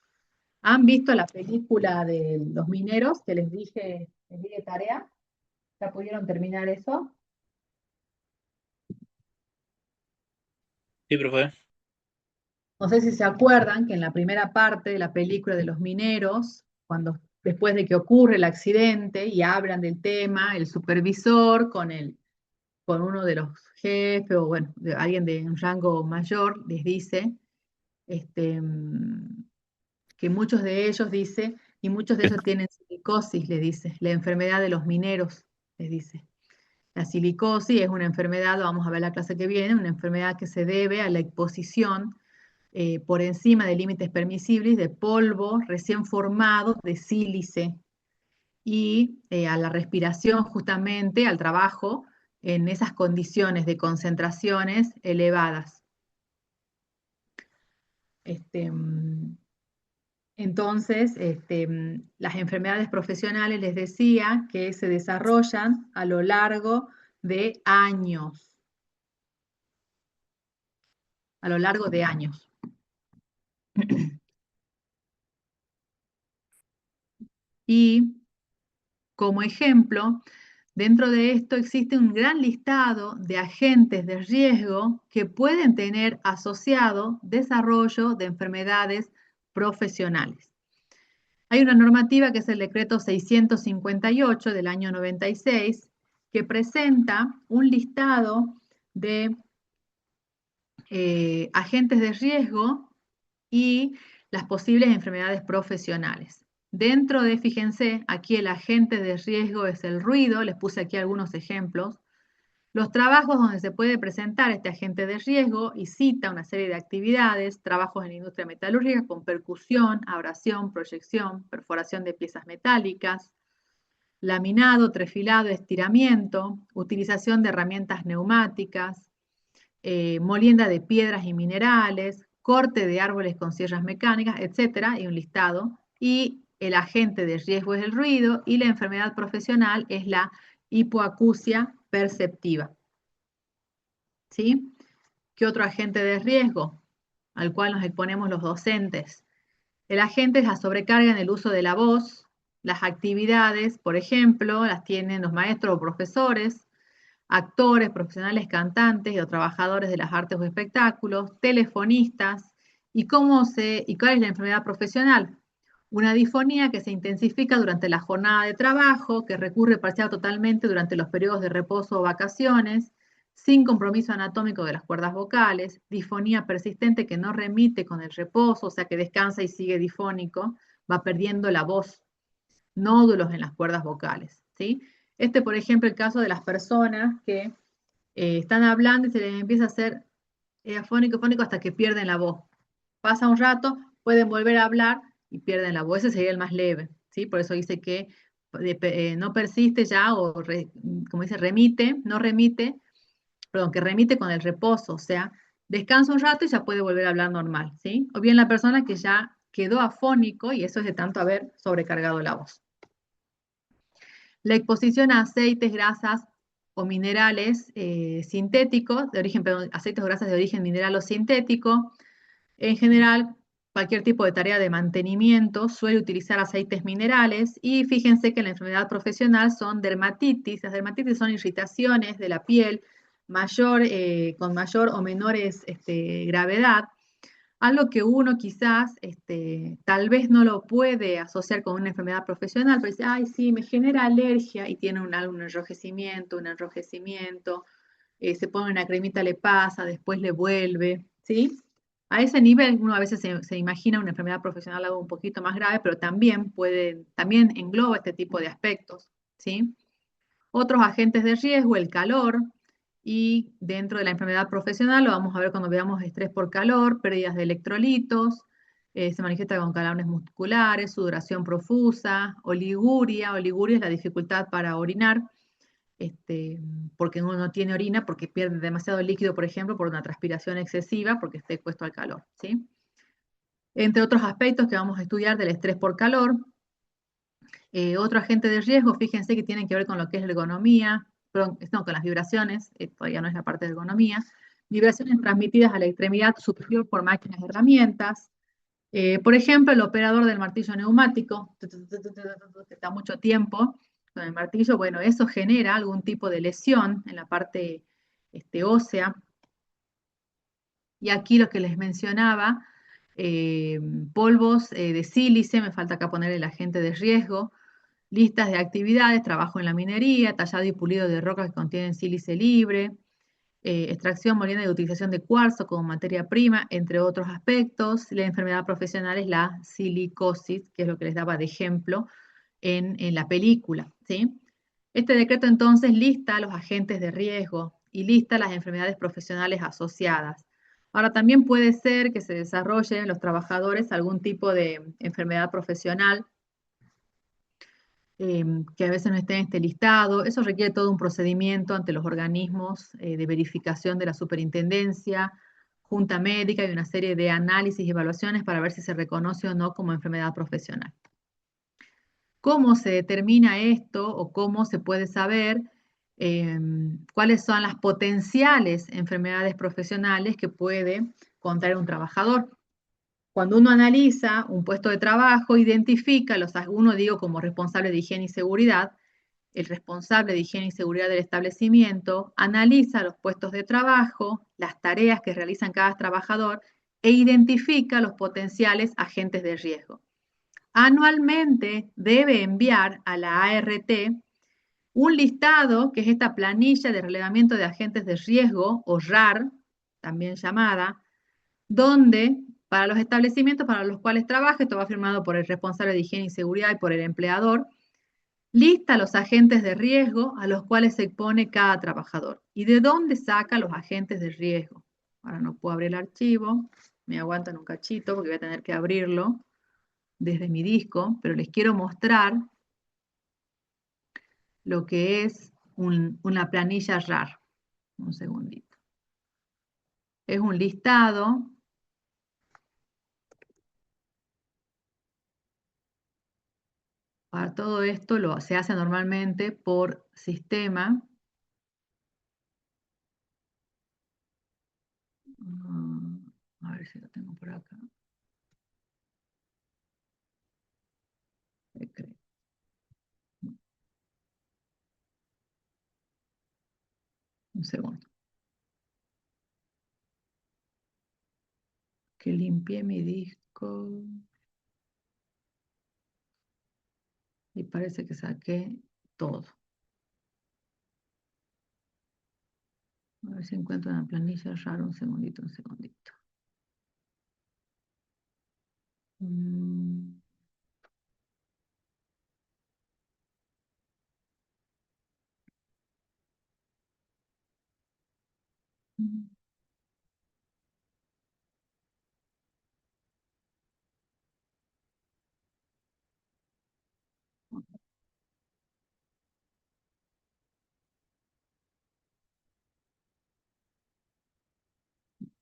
¿Han visto la película de los mineros que les dije de tarea? ¿Ya pudieron terminar eso? Sí, profe. No sé si se acuerdan que en la primera parte de la película de los mineros, cuando después de que ocurre el accidente y hablan del tema, el supervisor con uno de los jefes o bueno, de alguien de un rango mayor les dice que muchos de ellos, dice, y muchos de ellos tienen silicosis, le dice, la enfermedad de los mineros, les dice. La silicosis es una enfermedad, lo vamos a ver la clase que viene, una enfermedad que se debe a la exposición por encima de límites permisibles de polvo recién formado de sílice y a la respiración justamente, al trabajo, en esas condiciones de concentraciones elevadas. Entonces, las enfermedades profesionales, les decía, que se desarrollan a lo largo de años. A lo largo de años. Y como ejemplo, dentro de esto existe un gran listado de agentes de riesgo que pueden tener asociado desarrollo de enfermedades profesionales. Hay una normativa que es el decreto 658 del año 96 que presenta un listado de agentes de riesgo y las posibles enfermedades profesionales. Dentro de, fíjense, aquí el agente de riesgo es el ruido, les puse aquí algunos ejemplos. Los trabajos donde se puede presentar este agente de riesgo y cita una serie de actividades, trabajos en la industria metalúrgica con percusión, abrasión, proyección, perforación de piezas metálicas, laminado, trefilado, estiramiento, utilización de herramientas neumáticas, molienda de piedras y minerales, corte de árboles con sierras mecánicas, etcétera, y un listado. Y el agente de riesgo es el ruido y la enfermedad profesional es la hipoacusia perceptiva. ¿Sí? ¿Qué otro agente de riesgo al cual nos exponemos los docentes? El agente es la sobrecarga en el uso de la voz. Las actividades, por ejemplo, las tienen los maestros o profesores, actores, profesionales cantantes o trabajadores de las artes o espectáculos, telefonistas. ¿Y cuál es la enfermedad profesional? Una disfonía que se intensifica durante la jornada de trabajo, que recurre parcial o totalmente durante los periodos de reposo o vacaciones, sin compromiso anatómico de las cuerdas vocales, disfonía persistente que no remite con el reposo, o sea que descansa y sigue difónico, va perdiendo la voz, nódulos en las cuerdas vocales, ¿sí? Por ejemplo, el caso de las personas que están hablando y se les empieza a hacer afónico, afónico hasta que pierden la voz. Pasa un rato, pueden volver a hablar y pierden la voz. Ese sería el más leve, ¿sí? Por eso dice que no persiste ya, como dice, no remite, perdón, que remite con el reposo, o sea, descansa un rato y ya puede volver a hablar normal, ¿sí? O bien la persona que ya quedó afónico y eso es de tanto haber sobrecargado la voz. La exposición a aceites, grasas o minerales sintéticos, aceites o grasas de origen mineral o sintético, en general, cualquier tipo de tarea de mantenimiento suele utilizar aceites minerales y fíjense que en la enfermedad profesional son dermatitis. Las dermatitis son irritaciones de la piel con mayor o menores gravedad. Algo que uno quizás tal vez no lo puede asociar con una enfermedad profesional, pero dice, ay, sí, me genera alergia y tiene un enrojecimiento, se pone una cremita, le pasa, después le vuelve, ¿sí? A ese nivel uno a veces se imagina una enfermedad profesional algo un poquito más grave, pero también engloba este tipo de aspectos, ¿sí? Otros agentes de riesgo, el calor, y dentro de la enfermedad profesional lo vamos a ver cuando veamos estrés por calor, pérdidas de electrolitos, se manifiesta con calambres musculares, sudoración profusa, oliguria. Oliguria es la dificultad para orinar, porque uno no tiene orina, porque pierde demasiado líquido, por ejemplo, por una transpiración excesiva, porque esté expuesto al calor, ¿sí? Entre otros aspectos que vamos a estudiar del estrés por calor, otro agente de riesgo, fíjense que tienen que ver con lo que es la ergonomía, perdón, no, con las vibraciones, todavía no es la parte de ergonomía, vibraciones transmitidas a la extremidad superior por máquinas y herramientas. Por ejemplo, el operador del martillo neumático, que está mucho tiempo con el martillo, bueno, eso genera algún tipo de lesión en la parte ósea. Y aquí lo que les mencionaba, polvos de sílice, me falta acá poner el agente de riesgo, listas de actividades, trabajo en la minería, tallado y pulido de rocas que contienen sílice libre, extracción, molienda y utilización de cuarzo como materia prima, entre otros aspectos. La enfermedad profesional es la silicosis, que es lo que les daba de ejemplo en la película, ¿sí? Este decreto entonces lista los agentes de riesgo y lista las enfermedades profesionales asociadas. Ahora también puede ser que se desarrolle en los trabajadores algún tipo de enfermedad profesional que a veces no esté en este listado. Eso requiere todo un procedimiento ante los organismos de verificación de la superintendencia, junta médica y una serie de análisis y evaluaciones para ver si se reconoce o no como enfermedad profesional. ¿Cómo se determina esto o cómo se puede saber cuáles son las potenciales enfermedades profesionales que puede contraer un trabajador? Cuando uno analiza un puesto de trabajo, identifica uno digo como responsable de higiene y seguridad, el responsable de higiene y seguridad del establecimiento, analiza los puestos de trabajo, las tareas que realizan cada trabajador e identifica los potenciales agentes de riesgo. Anualmente debe enviar a la ART un listado, que es esta planilla de relevamiento de agentes de riesgo, o RAR, también llamada, donde para los establecimientos para los cuales trabaja, esto va firmado por el responsable de higiene y seguridad y por el empleador, lista los agentes de riesgo a los cuales se expone cada trabajador. ¿Y de dónde saca los agentes de riesgo? Ahora no puedo abrir el archivo, me aguantan un cachito porque voy a tener que abrirlo desde mi disco, pero les quiero mostrar lo que es una planilla RAR. Un segundito. Es un listado . Para todo esto se hace normalmente por sistema. A ver si lo tengo por acá. Un segundo. Que limpié mi disco. Y parece que saqué todo. A ver si encuentro una planilla rara. Un segundito, un segundito.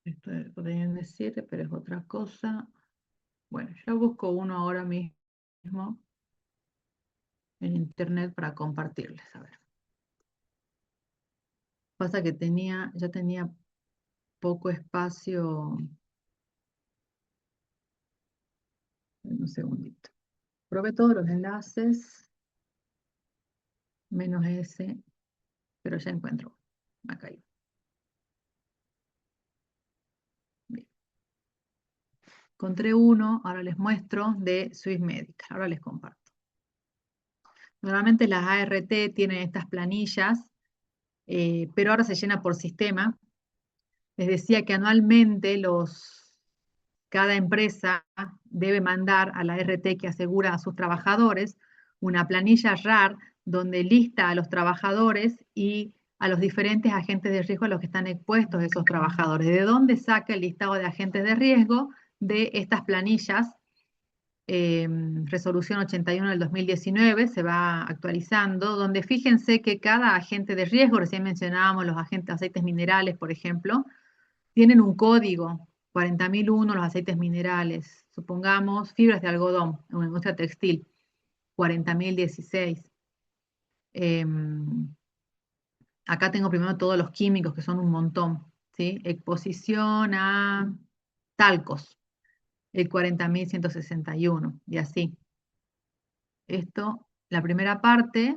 Esto podrían decir, pero es otra cosa. Bueno, yo busco uno ahora mismo en internet para compartirles. A ver. Pasa que ya tenía poco espacio. Un segundito. Probé todos los enlaces, menos ese, pero ya encuentro. Acá hay. Bien. Encontré uno, ahora les muestro, de Swiss Medical. Ahora les comparto. Normalmente las ART tienen estas planillas, pero ahora se llena por sistema. Les decía que anualmente cada empresa debe mandar a la RT que asegura a sus trabajadores una planilla RAR donde lista a los trabajadores y a los diferentes agentes de riesgo a los que están expuestos esos trabajadores. ¿De dónde saca el listado de agentes de riesgo? De estas planillas, resolución 81 del 2019, se va actualizando, donde fíjense que cada agente de riesgo, recién mencionábamos los agentes aceites minerales, por ejemplo, tienen un código, 40.001 los aceites minerales, supongamos fibras de algodón en una industria textil, 40.016. Acá tengo primero todos los químicos, que son un montón, ¿sí? Exposición a talcos, el 40.161, y así. Esto, la primera parte,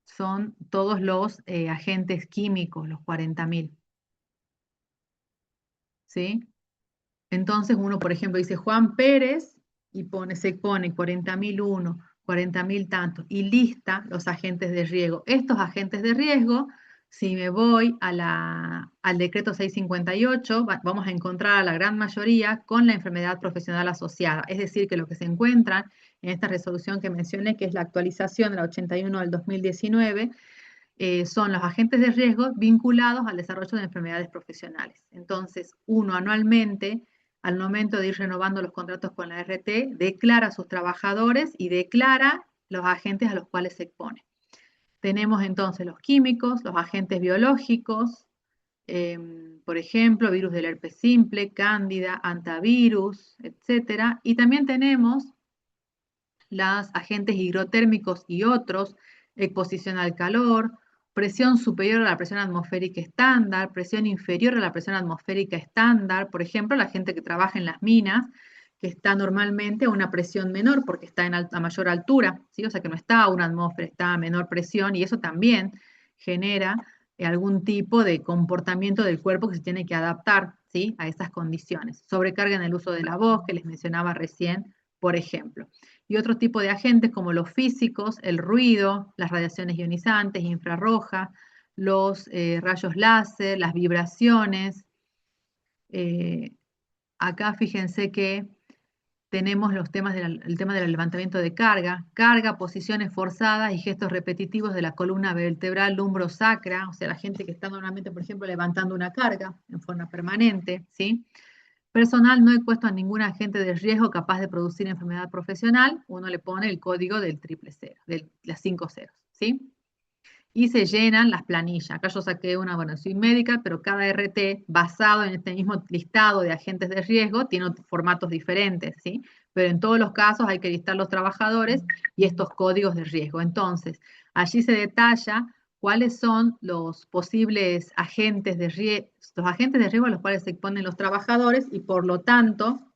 son todos los agentes químicos, los 40.000, ¿sí? Entonces uno, por ejemplo, dice Juan Pérez y se pone 40.001, 40.000 tantos y lista los agentes de riesgo. Estos agentes de riesgo, si me voy al decreto 658, vamos a encontrar a la gran mayoría con la enfermedad profesional asociada. Es decir, que lo que se encuentra en esta resolución que mencioné, que es la actualización de la 81 del 2019, son los agentes de riesgo vinculados al desarrollo de enfermedades profesionales. Entonces, uno anualmente, al momento de ir renovando los contratos con la RT, declara a sus trabajadores y declara los agentes a los cuales se expone. Tenemos entonces los químicos, los agentes biológicos, por ejemplo, virus del herpes simple, cándida, antivirus, etcétera. Y también tenemos los agentes hidrotérmicos y otros, exposición al calor, presión superior a la presión atmosférica estándar, presión inferior a la presión atmosférica estándar, por ejemplo, la gente que trabaja en las minas, que está normalmente a una presión menor porque está a mayor altura, ¿sí? O sea que no está a una atmósfera, está a menor presión y eso también genera algún tipo de comportamiento del cuerpo que se tiene que adaptar, ¿sí? A esas condiciones. Sobrecarga en el uso de la voz, que les mencionaba recién, por ejemplo. Y otro tipo de agentes como los físicos, el ruido, las radiaciones ionizantes, infrarrojas, los rayos láser, las vibraciones. Acá fíjense que tenemos el tema del levantamiento de carga, posiciones forzadas y gestos repetitivos de la columna vertebral lumbrosacra, o sea, la gente que está normalmente, por ejemplo, levantando una carga en forma permanente, ¿sí? Personal no expuesto a ningún agente de riesgo capaz de producir enfermedad profesional, uno le pone el código del 000, de las 5 ceros, ¿sí? Y se llenan las planillas. Acá yo saqué una, bueno, soy médica, pero cada RT basado en este mismo listado de agentes de riesgo tiene formatos diferentes, ¿sí? pero en todos los casos hay que listar los trabajadores y estos códigos de riesgo. Entonces, allí se detalla cuáles son los posibles agentes de riesgo a los cuales se exponen los trabajadores y por lo tanto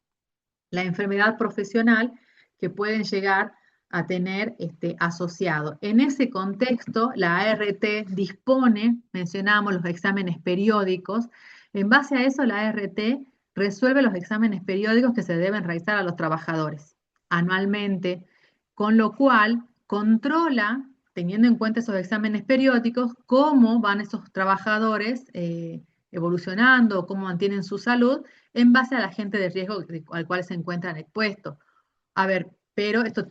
la enfermedad profesional que pueden llegar a tener asociado. En ese contexto, la ART dispone, mencionamos los exámenes periódicos, en base a eso la ART resuelve los exámenes periódicos que se deben realizar a los trabajadores anualmente, con lo cual controla, teniendo en cuenta esos exámenes periódicos, cómo van esos trabajadores evolucionando, cómo mantienen su salud en base al agente de riesgo al cual se encuentran expuestos. A ver, pero esto,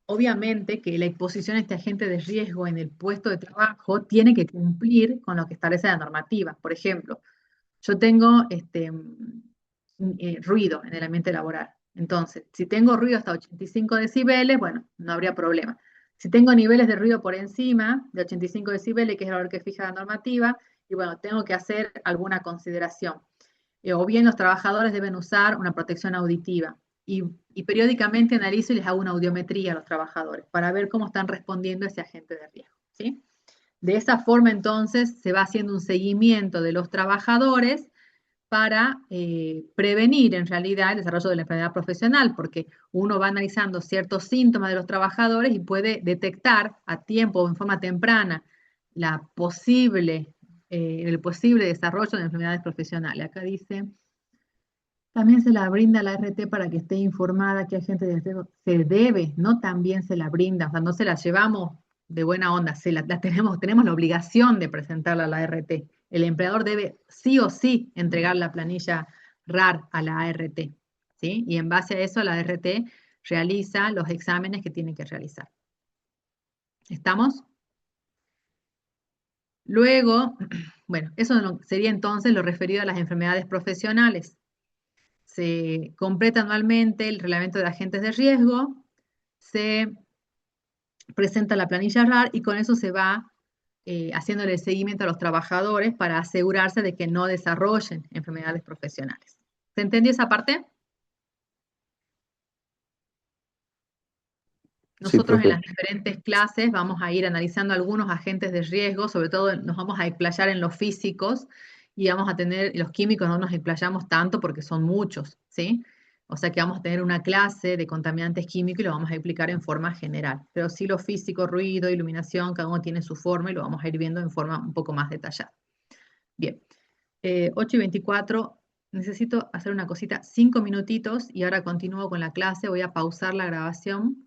obviamente que la exposición a este agente de riesgo en el puesto de trabajo tiene que cumplir con lo que establece la normativa. Por ejemplo, yo tengo ruido en el ambiente laboral. Entonces, si tengo ruido hasta 85 decibeles, bueno, no habría problema. Si tengo niveles de ruido por encima de 85 decibeles, que es el valor que fija la normativa, y bueno, tengo que hacer alguna consideración. O bien los trabajadores deben usar una protección auditiva. Y periódicamente analizo y les hago una audiometría a los trabajadores para ver cómo están respondiendo a ese agente de riesgo. ¿Sí? De esa forma, entonces, se va haciendo un seguimiento de los trabajadores para prevenir en realidad el desarrollo de la enfermedad profesional, porque uno va analizando ciertos síntomas de los trabajadores y puede detectar a tiempo o en forma temprana el posible desarrollo de enfermedades profesionales. Acá dice, también se la brinda la RT para que esté informada que agente de riesgo se debe, no también se la brinda, o sea, no se la llevamos de buena onda, tenemos la obligación de presentarla a la RT. El empleador debe sí o sí entregar la planilla RAR a la ART, ¿sí? Y en base a eso la ART realiza los exámenes que tiene que realizar. ¿Estamos? Luego, bueno, eso sería entonces lo referido a las enfermedades profesionales. Se completa anualmente el reglamento de agentes de riesgo, se presenta la planilla RAR y con eso se va haciéndole el seguimiento a los trabajadores para asegurarse de que no desarrollen enfermedades profesionales. ¿Se entendió esa parte? Sí, Nosotros en profe. las diferentes clases vamos a ir analizando algunos agentes de riesgo, sobre todo nos vamos a explayar en los físicos y vamos a tener, los químicos no nos explayamos tanto porque son muchos, ¿sí? O sea que vamos a tener una clase de contaminantes químicos y lo vamos a explicar en forma general. Pero sí lo físico, ruido, iluminación, cada uno tiene su forma y lo vamos a ir viendo en forma un poco más detallada. Bien, 8:24, necesito hacer una cosita, 5 minutitos y ahora continúo con la clase, voy a pausar la grabación.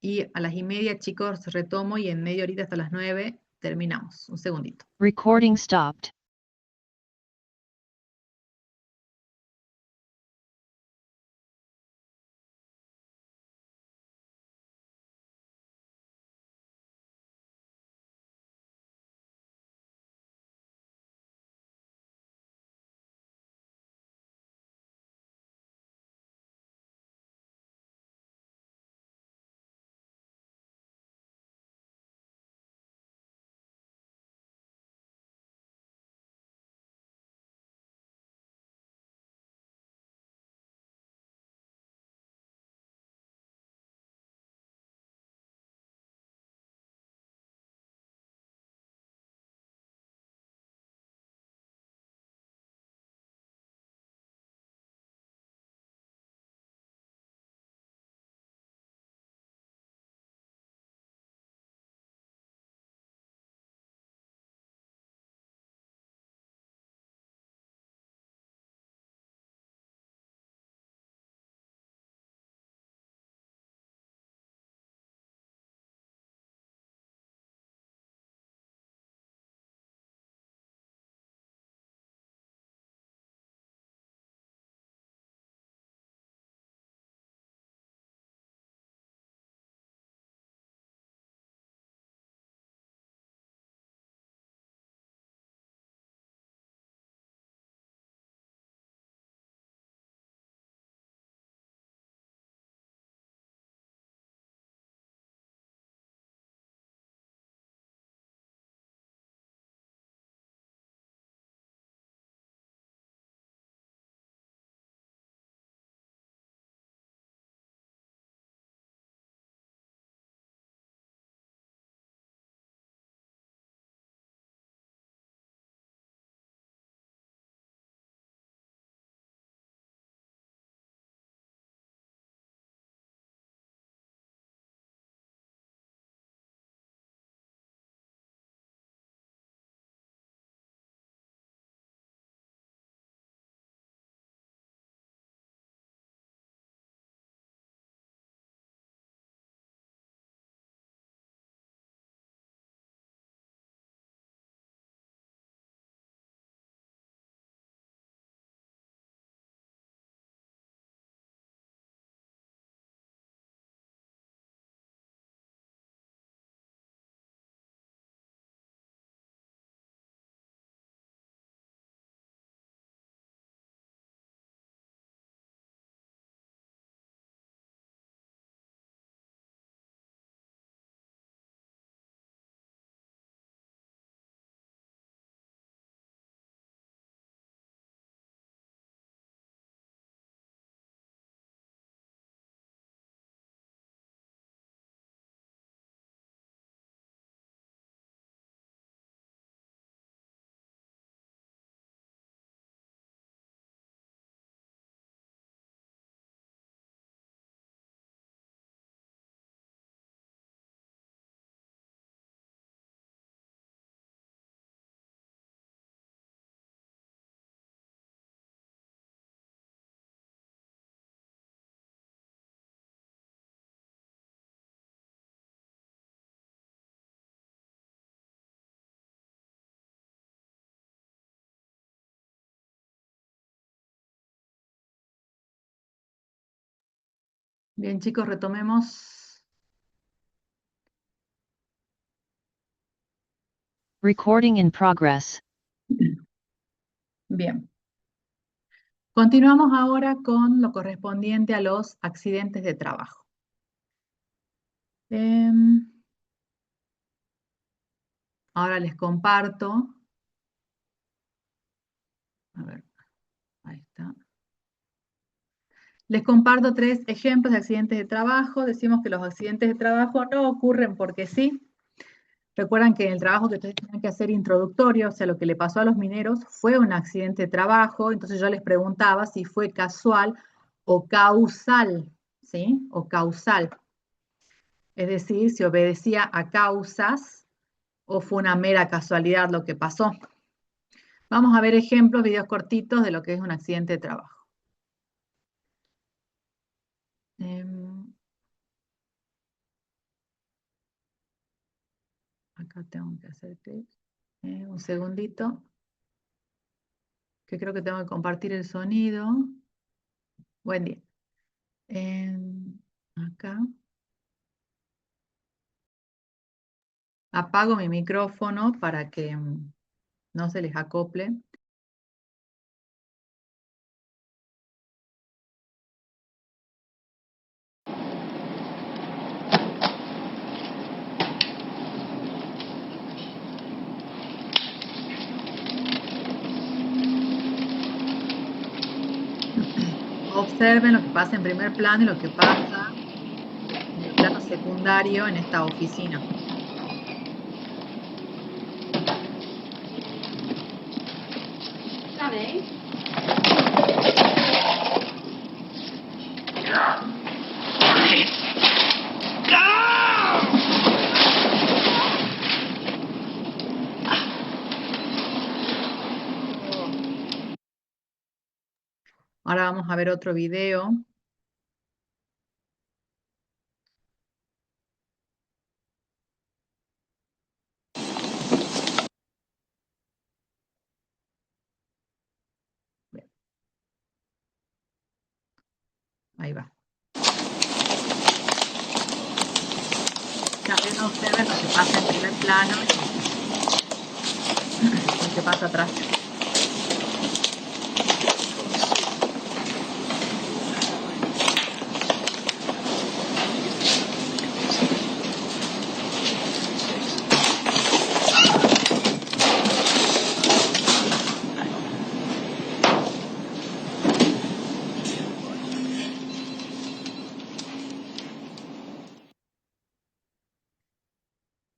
Y a las 1:30, chicos, retomo y en media horita hasta las 9 terminamos. Un segundito. Recording stopped. Bien, chicos, retomemos. Recording in progress. Bien. Continuamos ahora con lo correspondiente a los accidentes de trabajo. Ahora les comparto. A ver, ahí está. Les comparto 3 ejemplos de accidentes de trabajo. Decimos que los accidentes de trabajo no ocurren porque sí. Recuerdan que en el trabajo que ustedes tenían que hacer introductorio, o sea, lo que le pasó a los mineros fue un accidente de trabajo. Entonces yo les preguntaba si fue casual o causal, ¿sí? O causal. Es decir, si obedecía a causas o fue una mera casualidad lo que pasó. Vamos a ver ejemplos, videos cortitos de lo que es un accidente de trabajo. Acá tengo que hacer clic. Un segundito, que creo que tengo que compartir el sonido. Buen día. Acá. Apago mi micrófono para que no se les acople. Observen lo que pasa en primer plano y lo que pasa en el plano secundario en esta oficina. Ahora vamos a ver otro video. Ahí va. También observen lo que pasa en primer plano y lo que pasa atrás.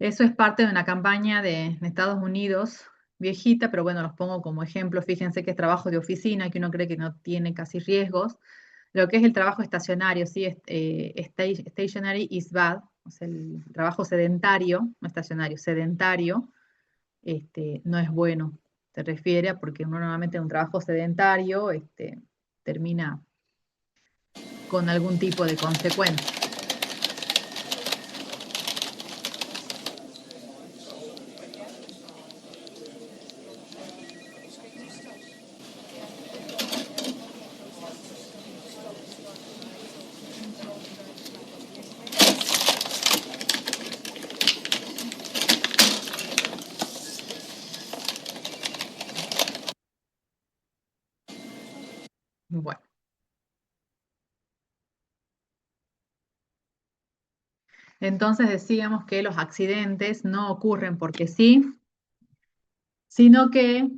Eso es parte de una campaña de Estados Unidos, viejita, pero bueno, los pongo como ejemplo. Fíjense que es trabajo de oficina, que uno cree que no tiene casi riesgos. Lo que es el trabajo estacionario, ¿sí? Stationary is bad, o sea, el trabajo sedentario, no estacionario, sedentario, no es bueno. Se refiere a porque uno normalmente en un trabajo sedentario termina con algún tipo de consecuencia. Bueno. Entonces decíamos que los accidentes no ocurren porque sí, sino que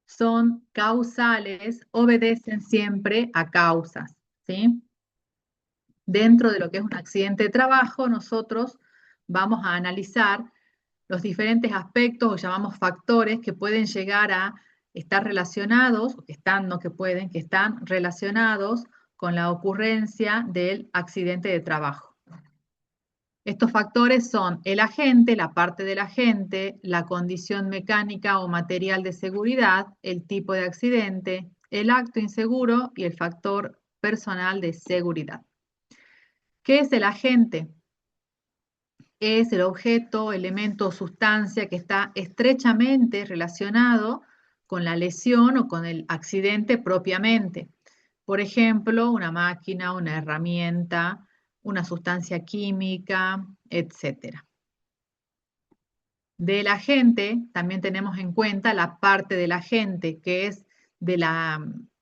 son causales, obedecen siempre a causas, ¿sí? Dentro de lo que es un accidente de trabajo, nosotros vamos a analizar los diferentes aspectos o llamamos factores que pueden llegar a estar relacionados, o que están, no que pueden, que están relacionados con la ocurrencia del accidente de trabajo. Estos factores son el agente, la parte del agente, la condición mecánica o material de seguridad, el tipo de accidente, el acto inseguro y el factor personal de seguridad. ¿Qué es el agente? Es el objeto, elemento o sustancia que está estrechamente relacionado con la lesión o con el accidente propiamente. Por ejemplo, una máquina, una herramienta, una sustancia química, etc. Del agente también tenemos en cuenta la parte del agente, que es del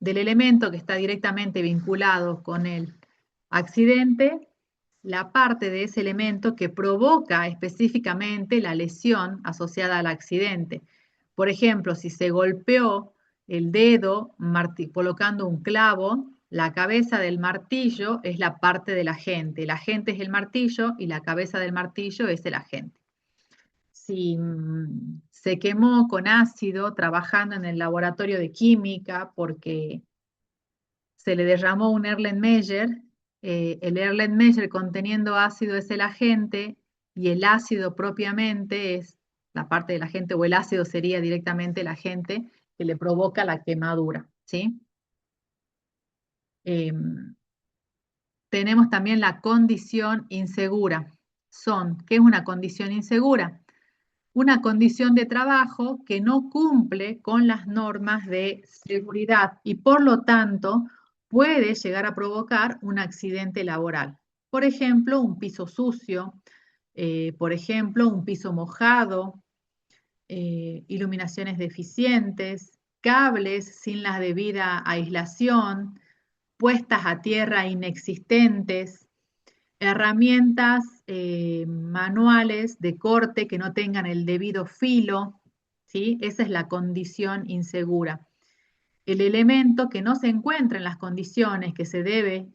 elemento que está directamente vinculado con el accidente, la parte de ese elemento que provoca específicamente la lesión asociada al accidente. Por ejemplo, si se golpeó el dedo colocando un clavo, la cabeza del martillo es la parte del agente. El agente es el martillo y la cabeza del martillo es el agente. Si se quemó con ácido trabajando en el laboratorio de química porque se le derramó un Erlenmeyer, el Erlenmeyer conteniendo ácido es el agente y el ácido propiamente es la parte del agente, o el ácido sería directamente el agente que le provoca la quemadura, ¿sí? Tenemos también la condición insegura. ¿Qué es una condición insegura? Una condición de trabajo que no cumple con las normas de seguridad y por lo tanto puede llegar a provocar un accidente laboral. Por ejemplo, un piso sucio, por ejemplo, un piso mojado, iluminaciones deficientes, cables sin la debida aislación, puestas a tierra inexistentes, herramientas manuales de corte que no tengan el debido filo, ¿sí? Esa es la condición insegura. El elemento que no se encuentra en las condiciones en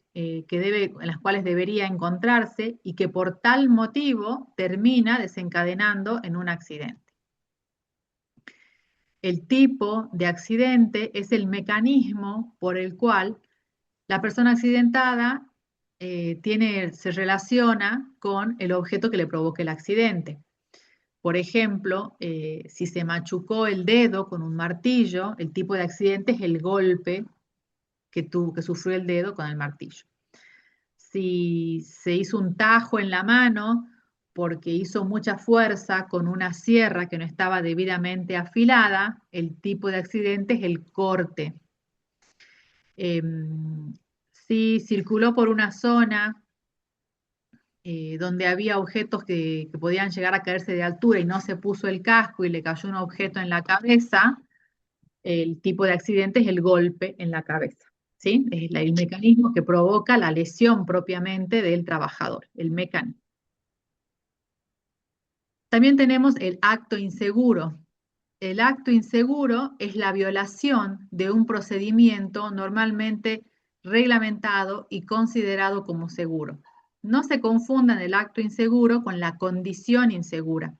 las cuales debería encontrarse y que por tal motivo termina desencadenando en un accidente. El tipo de accidente es el mecanismo por el cual la persona accidentada se relaciona con el objeto que le provoque el accidente. Por ejemplo, si se machucó el dedo con un martillo, el tipo de accidente es el golpe que sufrió el dedo con el martillo. Si se hizo un tajo en la mano porque hizo mucha fuerza con una sierra que no estaba debidamente afilada, el tipo de accidente es el corte. Si circuló por una zona donde había objetos que podían llegar a caerse de altura y no se puso el casco y le cayó un objeto en la cabeza, el tipo de accidente es el golpe en la cabeza, ¿sí? Es el mecanismo que provoca la lesión propiamente del trabajador, el mecanismo. También tenemos el acto inseguro. El acto inseguro es la violación de un procedimiento normalmente reglamentado y considerado como seguro. No se confundan el acto inseguro con la condición insegura.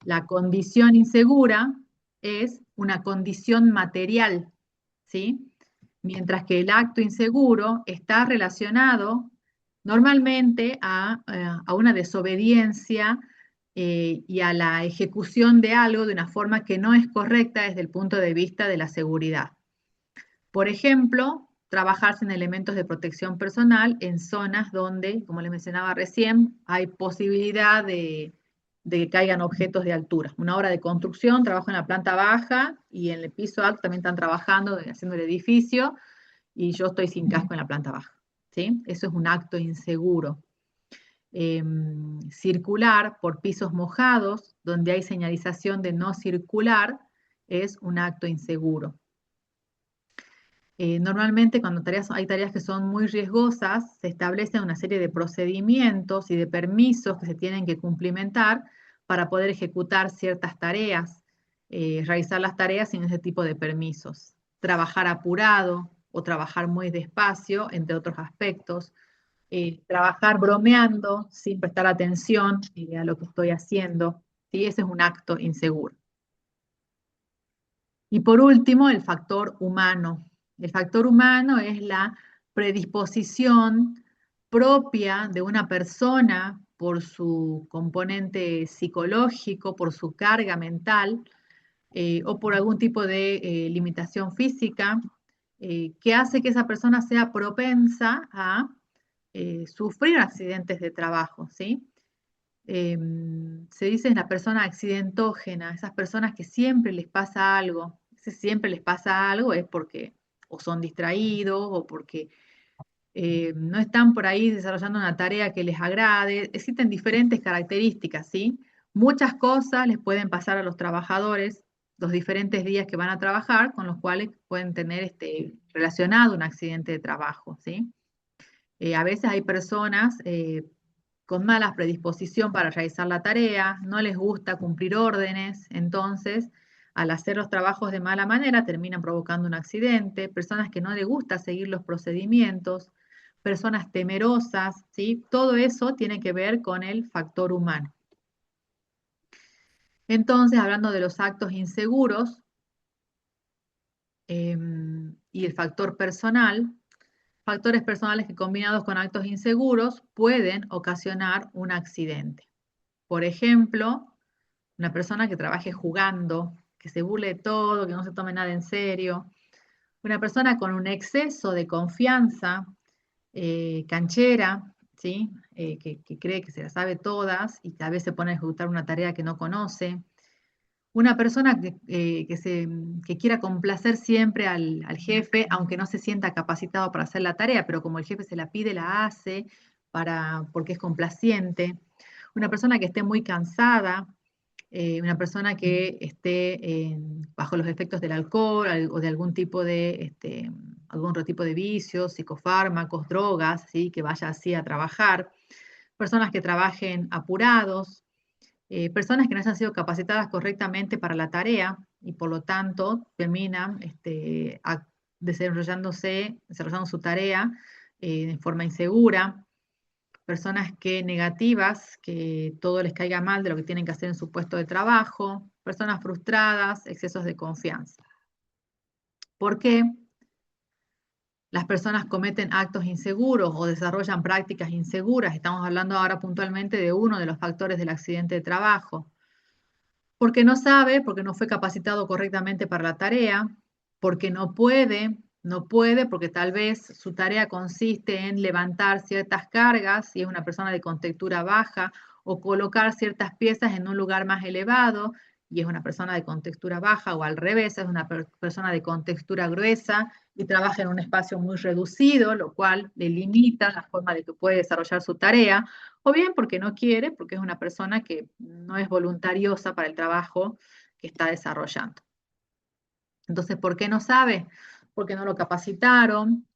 La condición insegura es una condición material, ¿sí? Mientras que el acto inseguro está relacionado normalmente a una desobediencia y a la ejecución de algo de una forma que no es correcta desde el punto de vista de la seguridad. Por ejemplo, trabajar sin elementos de protección personal en zonas donde, como les mencionaba recién, hay posibilidad de que caigan objetos de altura. Una obra de construcción, trabajo en la planta baja y en el piso alto también están trabajando, haciendo el edificio, y yo estoy sin casco en la planta baja, ¿sí? Eso es un acto inseguro. Circular por pisos mojados, donde hay señalización de no circular, es un acto inseguro. Normalmente cuando hay tareas que son muy riesgosas, se establecen una serie de procedimientos y de permisos que se tienen que cumplimentar para poder ejecutar ciertas tareas, realizar las tareas sin ese tipo de permisos. Trabajar apurado o trabajar muy despacio, entre otros aspectos. Trabajar bromeando sin prestar atención a lo que estoy haciendo. ¿Sí? Ese es un acto inseguro. Y por último, el factor humano. El factor humano es la predisposición propia de una persona por su componente psicológico, por su carga mental o por algún tipo de limitación física que hace que esa persona sea propensa a sufrir accidentes de trabajo, ¿sí? Se dice es la persona accidentógena, esas personas que siempre les pasa algo. Si siempre les pasa algo es porque o son distraídos, o porque no están por ahí desarrollando una tarea que les agrade. Existen diferentes características, ¿sí? Muchas cosas les pueden pasar a los trabajadores los diferentes días que van a trabajar, con los cuales pueden tener relacionado un accidente de trabajo, ¿sí? A veces hay personas con mala predisposición para realizar la tarea, no les gusta cumplir órdenes, entonces al hacer los trabajos de mala manera terminan provocando un accidente, personas que no les gusta seguir los procedimientos, personas temerosas, ¿sí? Todo eso tiene que ver con el factor humano. Entonces, hablando de los actos inseguros y el factor personal, factores personales que combinados con actos inseguros pueden ocasionar un accidente. Por ejemplo, una persona que trabaje jugando, que se burle de todo, que no se tome nada en serio. Una persona con un exceso de confianza, canchera, ¿sí? Que cree que se las sabe todas y tal vez se pone a ejecutar una tarea que no conoce. Una persona que quiera complacer siempre al jefe, aunque no se sienta capacitado para hacer la tarea, pero como el jefe se la pide, la hace porque es complaciente. Una persona que esté muy cansada, una persona que esté bajo los efectos del alcohol o de algún otro tipo de vicios, psicofármacos, drogas, ¿sí? Que vaya así a trabajar. Personas que trabajen apurados, personas que no hayan sido capacitadas correctamente para la tarea y por lo tanto terminan desarrollando su tarea de forma insegura. Personas que negativas, que todo les caiga mal de lo que tienen que hacer en su puesto de trabajo, personas frustradas, excesos de confianza. ¿Por qué las personas cometen actos inseguros o desarrollan prácticas inseguras? Estamos hablando ahora puntualmente de uno de los factores del accidente de trabajo. Porque no sabe, porque no fue capacitado correctamente para la tarea, porque no puede porque tal vez su tarea consiste en levantar ciertas cargas, si es una persona de contextura baja, o colocar ciertas piezas en un lugar más elevado, y es una persona de contextura baja, o al revés, es una persona de contextura gruesa y trabaja en un espacio muy reducido, lo cual le limita la forma de que puede desarrollar su tarea, o bien porque no quiere, porque es una persona que no es voluntariosa para el trabajo que está desarrollando. Entonces, ¿por qué no sabe? Porque no lo capacitaron,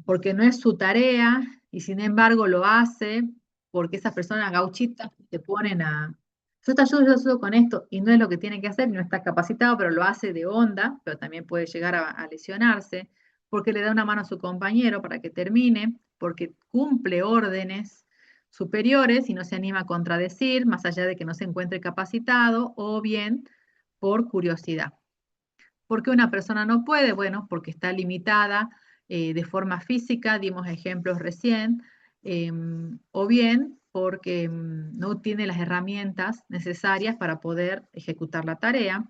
porque no es su tarea y sin embargo lo hace porque esas personas gauchitas te ponen yo te ayudo con esto y no es lo que tiene que hacer, no está capacitado, pero lo hace de onda, pero también puede llegar a lesionarse, porque le da una mano a su compañero para que termine, porque cumple órdenes superiores y no se anima a contradecir, más allá de que no se encuentre capacitado, o bien por curiosidad. ¿Por qué una persona no puede? Bueno, porque está limitada de forma física, dimos ejemplos recién, o bien porque no tiene las herramientas necesarias para poder ejecutar la tarea.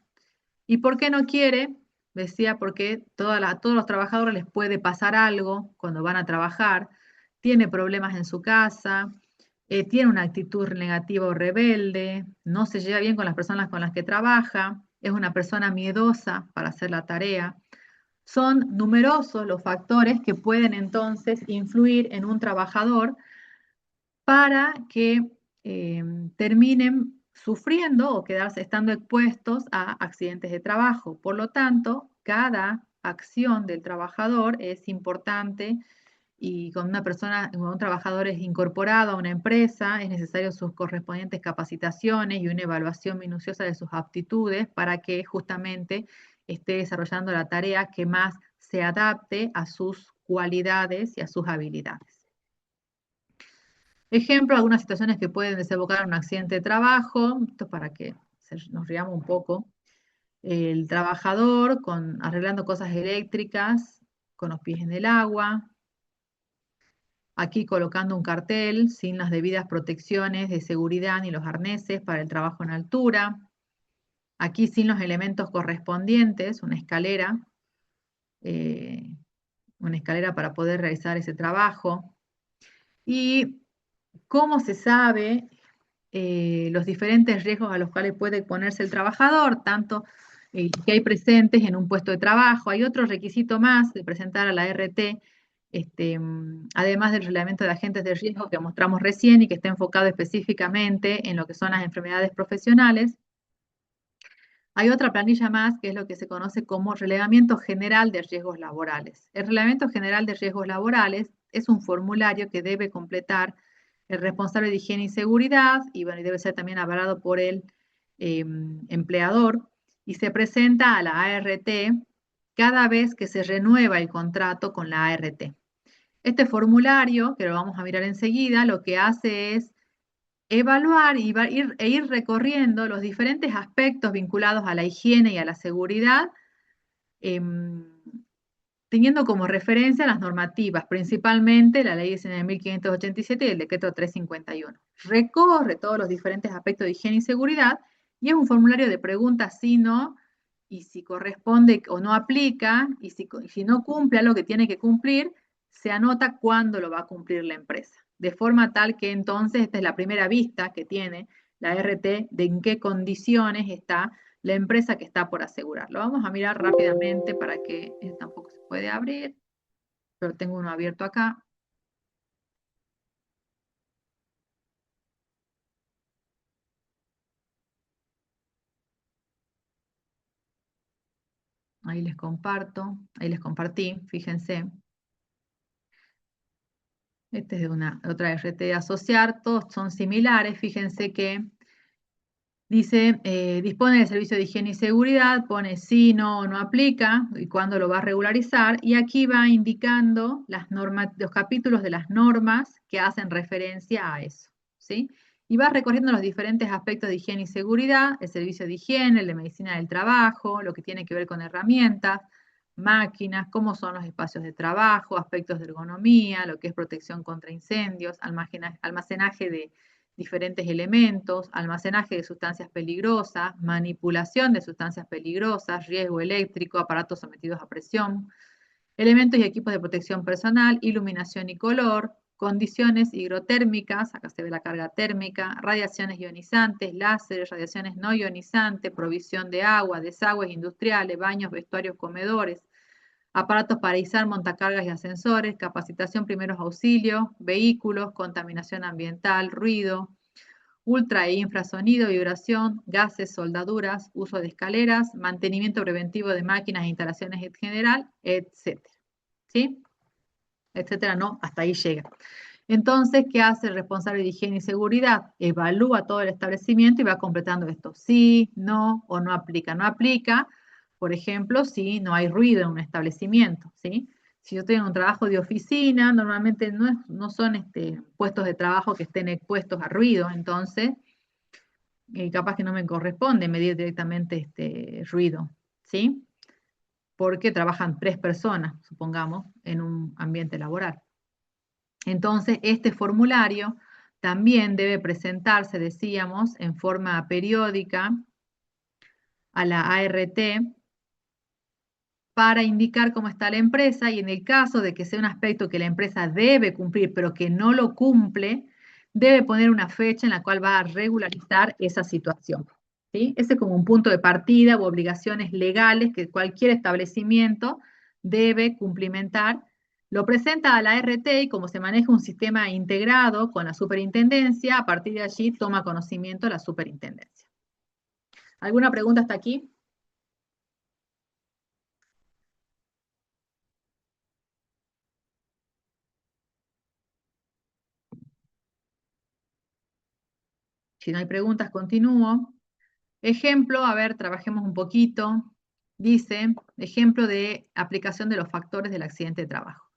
¿Y por qué no quiere? Decía, porque a todos los trabajadores les puede pasar algo cuando van a trabajar, tiene problemas en su casa, tiene una actitud negativa o rebelde, no se lleva bien con las personas con las que trabaja, es una persona miedosa para hacer la tarea. Son numerosos los factores que pueden entonces influir en un trabajador para que terminen sufriendo o quedarse estando expuestos a accidentes de trabajo. Por lo tanto, cada acción del trabajador es importante y cuando un trabajador es incorporado a una empresa, es necesario sus correspondientes capacitaciones y una evaluación minuciosa de sus aptitudes para que justamente esté desarrollando la tarea que más se adapte a sus cualidades y a sus habilidades. Ejemplo, algunas situaciones que pueden desembocar en un accidente de trabajo, esto para que nos riamos un poco. El trabajador arreglando cosas eléctricas con los pies en el agua, aquí colocando un cartel sin las debidas protecciones de seguridad ni los arneses para el trabajo en altura, aquí sin los elementos correspondientes, eh, una escalera para poder realizar ese trabajo. ¿Y cómo se sabe los diferentes riesgos a los cuales puede exponerse el trabajador, tanto que hay presentes en un puesto de trabajo. Hay otro requisito más de presentar a la RT, además del reglamento de agentes de riesgo que mostramos recién y que está enfocado específicamente en lo que son las enfermedades profesionales. Hay otra planilla más que es lo que se conoce como Relevamiento General de Riesgos Laborales. El Reglamento General de Riesgos Laborales es un formulario que debe completar el responsable de higiene y seguridad y, bueno, y debe ser también avalado por el empleador y se presenta a la ART cada vez que se renueva el contrato con la ART. Este formulario, que lo vamos a mirar enseguida, lo que hace es evaluar y ir recorriendo los diferentes aspectos vinculados a la higiene y a la seguridad, teniendo como referencia las normativas, principalmente la Ley 19.587 y el Decreto 351. Recorre todos los diferentes aspectos de higiene y seguridad y es un formulario de preguntas sí, no, y si corresponde o no aplica, y si no cumple lo que tiene que cumplir, se anota cuándo lo va a cumplir la empresa. De forma tal que entonces esta es la primera vista que tiene la RT de en qué condiciones está la empresa que está por asegurar. Lo vamos a mirar rápidamente para que tampoco se puede abrir, pero tengo uno abierto acá. Ahí les comparto, ahí les compartí, fíjense. Este es de otra RT de asociar, todos son similares, fíjense que dice, dispone del servicio de higiene y seguridad, pone sí, no o no aplica y cuándo lo va a regularizar. Y aquí va indicando los capítulos de las normas que hacen referencia a eso, ¿sí? Y va recorriendo los diferentes aspectos de higiene y seguridad, el servicio de higiene, el de medicina del trabajo, lo que tiene que ver con herramientas, máquinas, cómo son los espacios de trabajo, aspectos de ergonomía, lo que es protección contra incendios, almacenaje de diferentes elementos, almacenaje de sustancias peligrosas, manipulación de sustancias peligrosas, riesgo eléctrico, aparatos sometidos a presión, elementos y equipos de protección personal, iluminación y color, condiciones hidrotérmicas, acá se ve la carga térmica, radiaciones ionizantes, láseres, radiaciones no ionizantes, provisión de agua, desagües industriales, baños, vestuarios, comedores, aparatos para izar, montacargas y ascensores, capacitación primeros auxilios, vehículos, contaminación ambiental, ruido, ultra e infrasonido, vibración, gases, soldaduras, uso de escaleras, mantenimiento preventivo de máquinas e instalaciones en general, etcétera. ¿Sí? Etcétera, no, hasta ahí llega. Entonces, ¿qué hace el responsable de higiene y seguridad? Evalúa todo el establecimiento y va completando esto. Sí, no o no aplica. No aplica, por ejemplo, si no hay ruido en un establecimiento, ¿sí? Si yo estoy en un trabajo de oficina, normalmente no son puestos de trabajo que estén expuestos a ruido, entonces capaz que no me corresponde medir directamente ruido, ¿sí? Porque trabajan 3 personas, supongamos, en un ambiente laboral. Entonces, este formulario también debe presentarse, decíamos, en forma periódica a la ART para indicar cómo está la empresa y en el caso de que sea un aspecto que la empresa debe cumplir, pero que no lo cumple, debe poner una fecha en la cual va a regularizar esa situación. ¿Sí? Ese es como un punto de partida o obligaciones legales que cualquier establecimiento debe cumplimentar. Lo presenta a la RT y como se maneja un sistema integrado con la superintendencia, a partir de allí toma conocimiento la superintendencia. ¿Alguna pregunta hasta aquí? Si no hay preguntas, continúo. Ejemplo, a ver, trabajemos un poquito. Dice, ejemplo de aplicación de los factores del accidente de trabajo.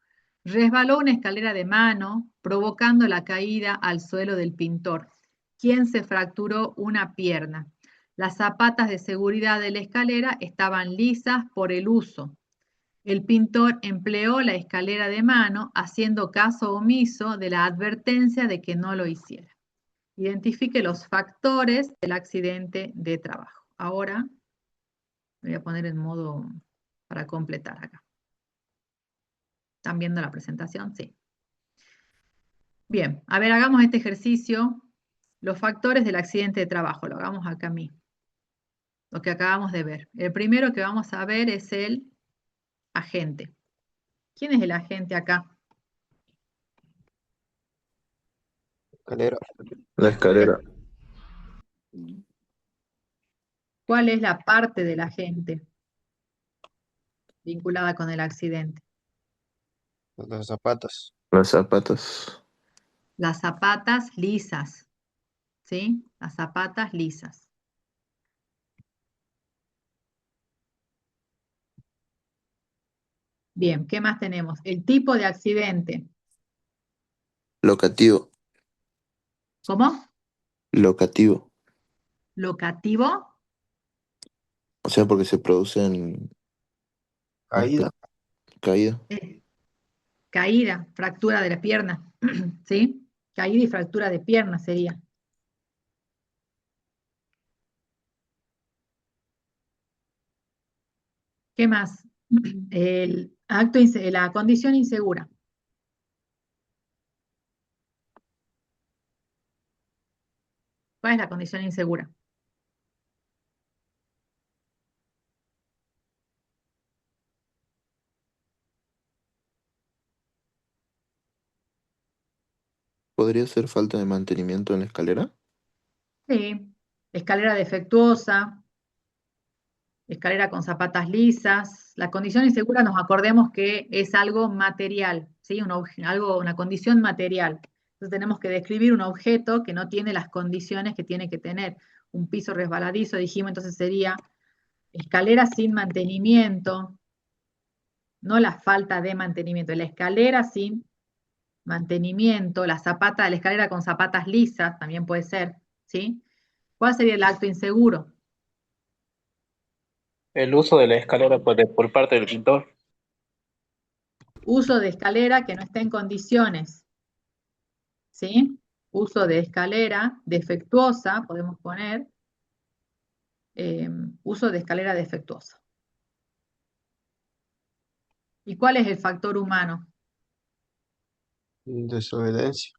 Resbaló una escalera de mano, provocando la caída al suelo del pintor, quien se fracturó una pierna. Las zapatas de seguridad de la escalera estaban lisas por el uso. El pintor empleó la escalera de mano, haciendo caso omiso de la advertencia de que no lo hiciera. Identifique los factores del accidente de trabajo. Ahora voy a poner en modo para completar acá. ¿Están viendo la presentación? Sí. Bien, a ver, hagamos este ejercicio. Los factores del accidente de trabajo, lo hagamos acá a mí. lo que acabamos de ver. El primero que vamos a ver es el agente. ¿Quién es el agente acá? Escalera. La escalera. ¿Cuál es la parte del agente vinculada con el accidente? Los zapatos. Los zapatos. Las zapatas lisas, ¿sí? Las zapatas lisas. Bien, ¿qué más tenemos? El tipo de accidente. Locativo. ¿Cómo? Locativo. Locativo. O sea, porque se producen caída. Caída. eh, Caída, fractura de la pierna, ¿sí? Caída y fractura de pierna sería. ¿Qué más? La condición insegura. ¿Cuál es la condición insegura? ¿Podría ser falta de mantenimiento en la escalera? Sí. Escalera defectuosa, escalera con zapatas lisas. La condición insegura, nos acordemos que es algo material, ¿sí? Una condición material. Entonces tenemos que describir un objeto que no tiene las condiciones que tiene que tener. Un piso resbaladizo, dijimos, entonces sería escalera sin mantenimiento, no la falta de mantenimiento, la escalera sin mantenimiento, la escalera con zapatas lisas, también puede ser, ¿sí? ¿Cuál sería el acto inseguro? El uso de la escalera por parte del pintor. Uso de escalera que no esté en condiciones, ¿sí? Uso de escalera defectuosa, podemos poner, uso de escalera defectuosa. ¿Y cuál es el factor humano? Desobediencia.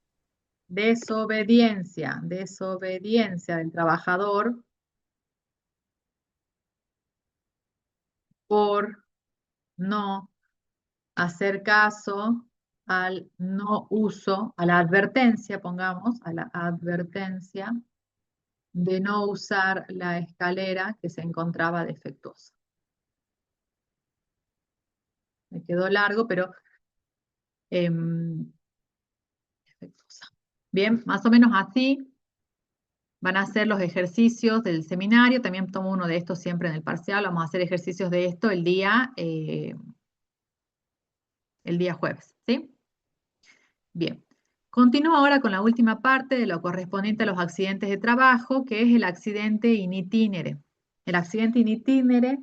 Desobediencia del trabajador por no hacer caso al no uso, a la advertencia, pongamos, a la advertencia de no usar la escalera que se encontraba defectuosa. Me quedó largo, pero defectuosa. Bien, más o menos así van a ser los ejercicios del seminario. También tomo uno de estos siempre en el parcial. Vamos a hacer ejercicios de esto el día jueves, ¿sí? Bien. Continúo ahora con la última parte de lo correspondiente a los accidentes de trabajo, que es el accidente in itinere. El accidente in itinere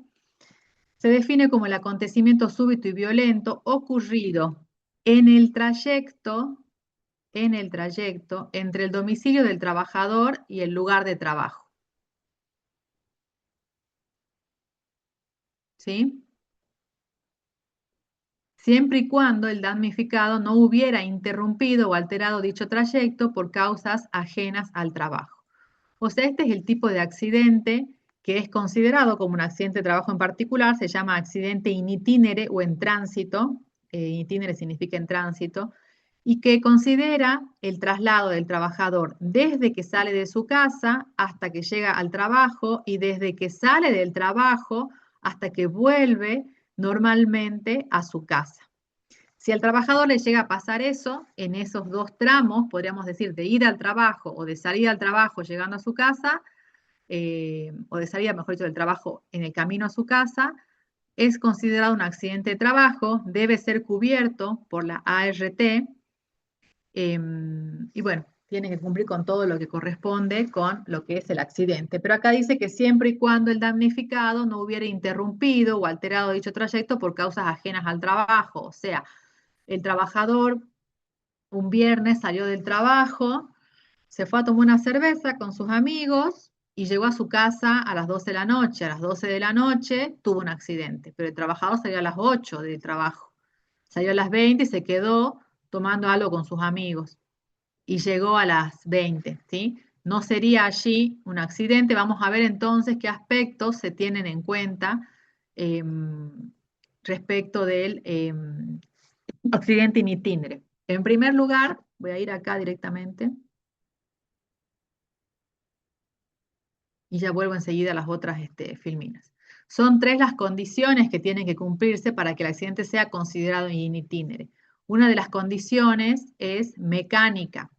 se define como el acontecimiento súbito y violento ocurrido en el trayecto entre el domicilio del trabajador y el lugar de trabajo. ¿Sí? Siempre y cuando el damnificado no hubiera interrumpido o alterado dicho trayecto por causas ajenas al trabajo. O sea, este es el tipo de accidente que es considerado como un accidente de trabajo en particular, se llama accidente in itinere o en tránsito, in itinere significa en tránsito, y que considera el traslado del trabajador desde que sale de su casa hasta que llega al trabajo y desde que sale del trabajo hasta que vuelve normalmente a su casa. Si al trabajador le llega a pasar eso, en esos dos tramos, podríamos decir, de ir al trabajo o de salir al trabajo llegando a su casa, o de salida, mejor dicho, del trabajo en el camino a su casa, es considerado un accidente de trabajo, debe ser cubierto por la ART, y bueno, tiene que cumplir con todo lo que corresponde con lo que es el accidente. Pero acá dice que siempre y cuando el damnificado no hubiera interrumpido o alterado dicho trayecto por causas ajenas al trabajo, o sea, el trabajador un viernes salió del trabajo, se fue a tomar una cerveza con sus amigos y llegó a su casa a las 12 de la noche. A las 12 de la noche tuvo un accidente, pero el trabajador salió a las 8 del trabajo. Salió a las 20 y se quedó tomando algo con sus amigos. Y llegó a las 20, ¿sí? no sería allí un accidente. Vamos a ver entonces qué aspectos se tienen en cuenta respecto del accidente in itinere. En primer lugar, voy a ir acá directamente. Y ya vuelvo enseguida a las otras filminas. Son 3 las condiciones que tienen que cumplirse para que el accidente sea considerado in itinere. Una de las condiciones es mecánica.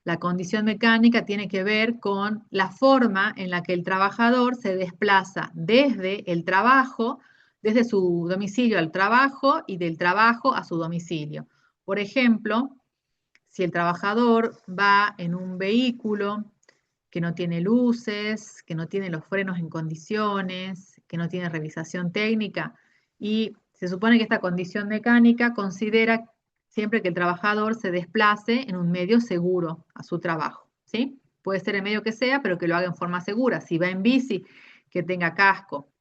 La condición mecánica tiene que ver con la forma en la que el trabajador se desplaza desde el trabajo, desde su domicilio al trabajo y del trabajo a su domicilio. Por ejemplo, si el trabajador va en un vehículo que no tiene luces, que no tiene los frenos en condiciones, que no tiene revisación técnica, y se supone que esta condición mecánica considera siempre que el trabajador se desplace en un medio seguro a su trabajo, ¿sí? Puede ser el medio que sea, pero que lo haga en forma segura. Si va en bici, que tenga casco.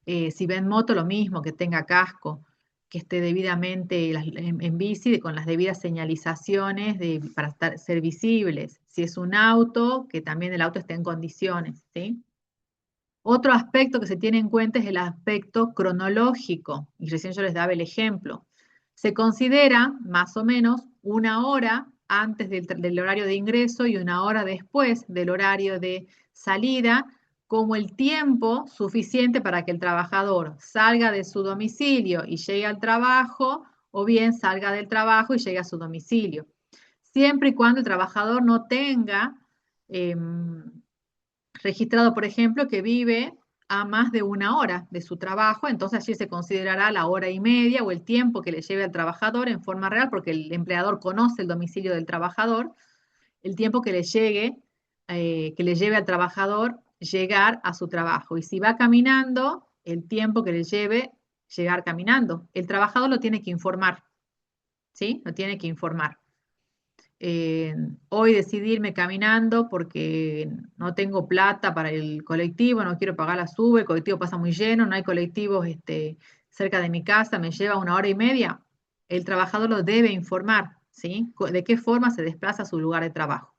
Si va en moto, lo mismo, que tenga casco, que esté debidamente en bici con las debidas señalizaciones para ser visibles. Si es un auto, que también el auto esté en condiciones, ¿sí? Otro aspecto que se tiene en cuenta es el aspecto cronológico, y recién yo les daba el ejemplo. Se considera más o menos 1 hora antes del horario de ingreso y 1 hora después del horario de salida como el tiempo suficiente para que el trabajador salga de su domicilio y llegue al trabajo, o bien salga del trabajo y llegue a su domicilio. Siempre y cuando el trabajador no tenga registrado, por ejemplo, que vive a más de 1 hora de su trabajo, entonces allí se considerará la hora y media o el tiempo que le lleve al trabajador en forma real, porque el empleador conoce el domicilio del trabajador, el tiempo que le lleve al trabajador llegar a su trabajo. Y si va caminando, el tiempo que le lleve llegar caminando. El trabajador lo tiene que informar, ¿sí? Lo tiene que informar. Hoy decidí irme caminando porque no tengo plata para el colectivo, no quiero pagar la sube, el colectivo pasa muy lleno, no hay colectivos cerca de mi casa, me lleva 1 hora y media. El trabajador lo debe informar, ¿sí? De qué forma se desplaza a su lugar de trabajo.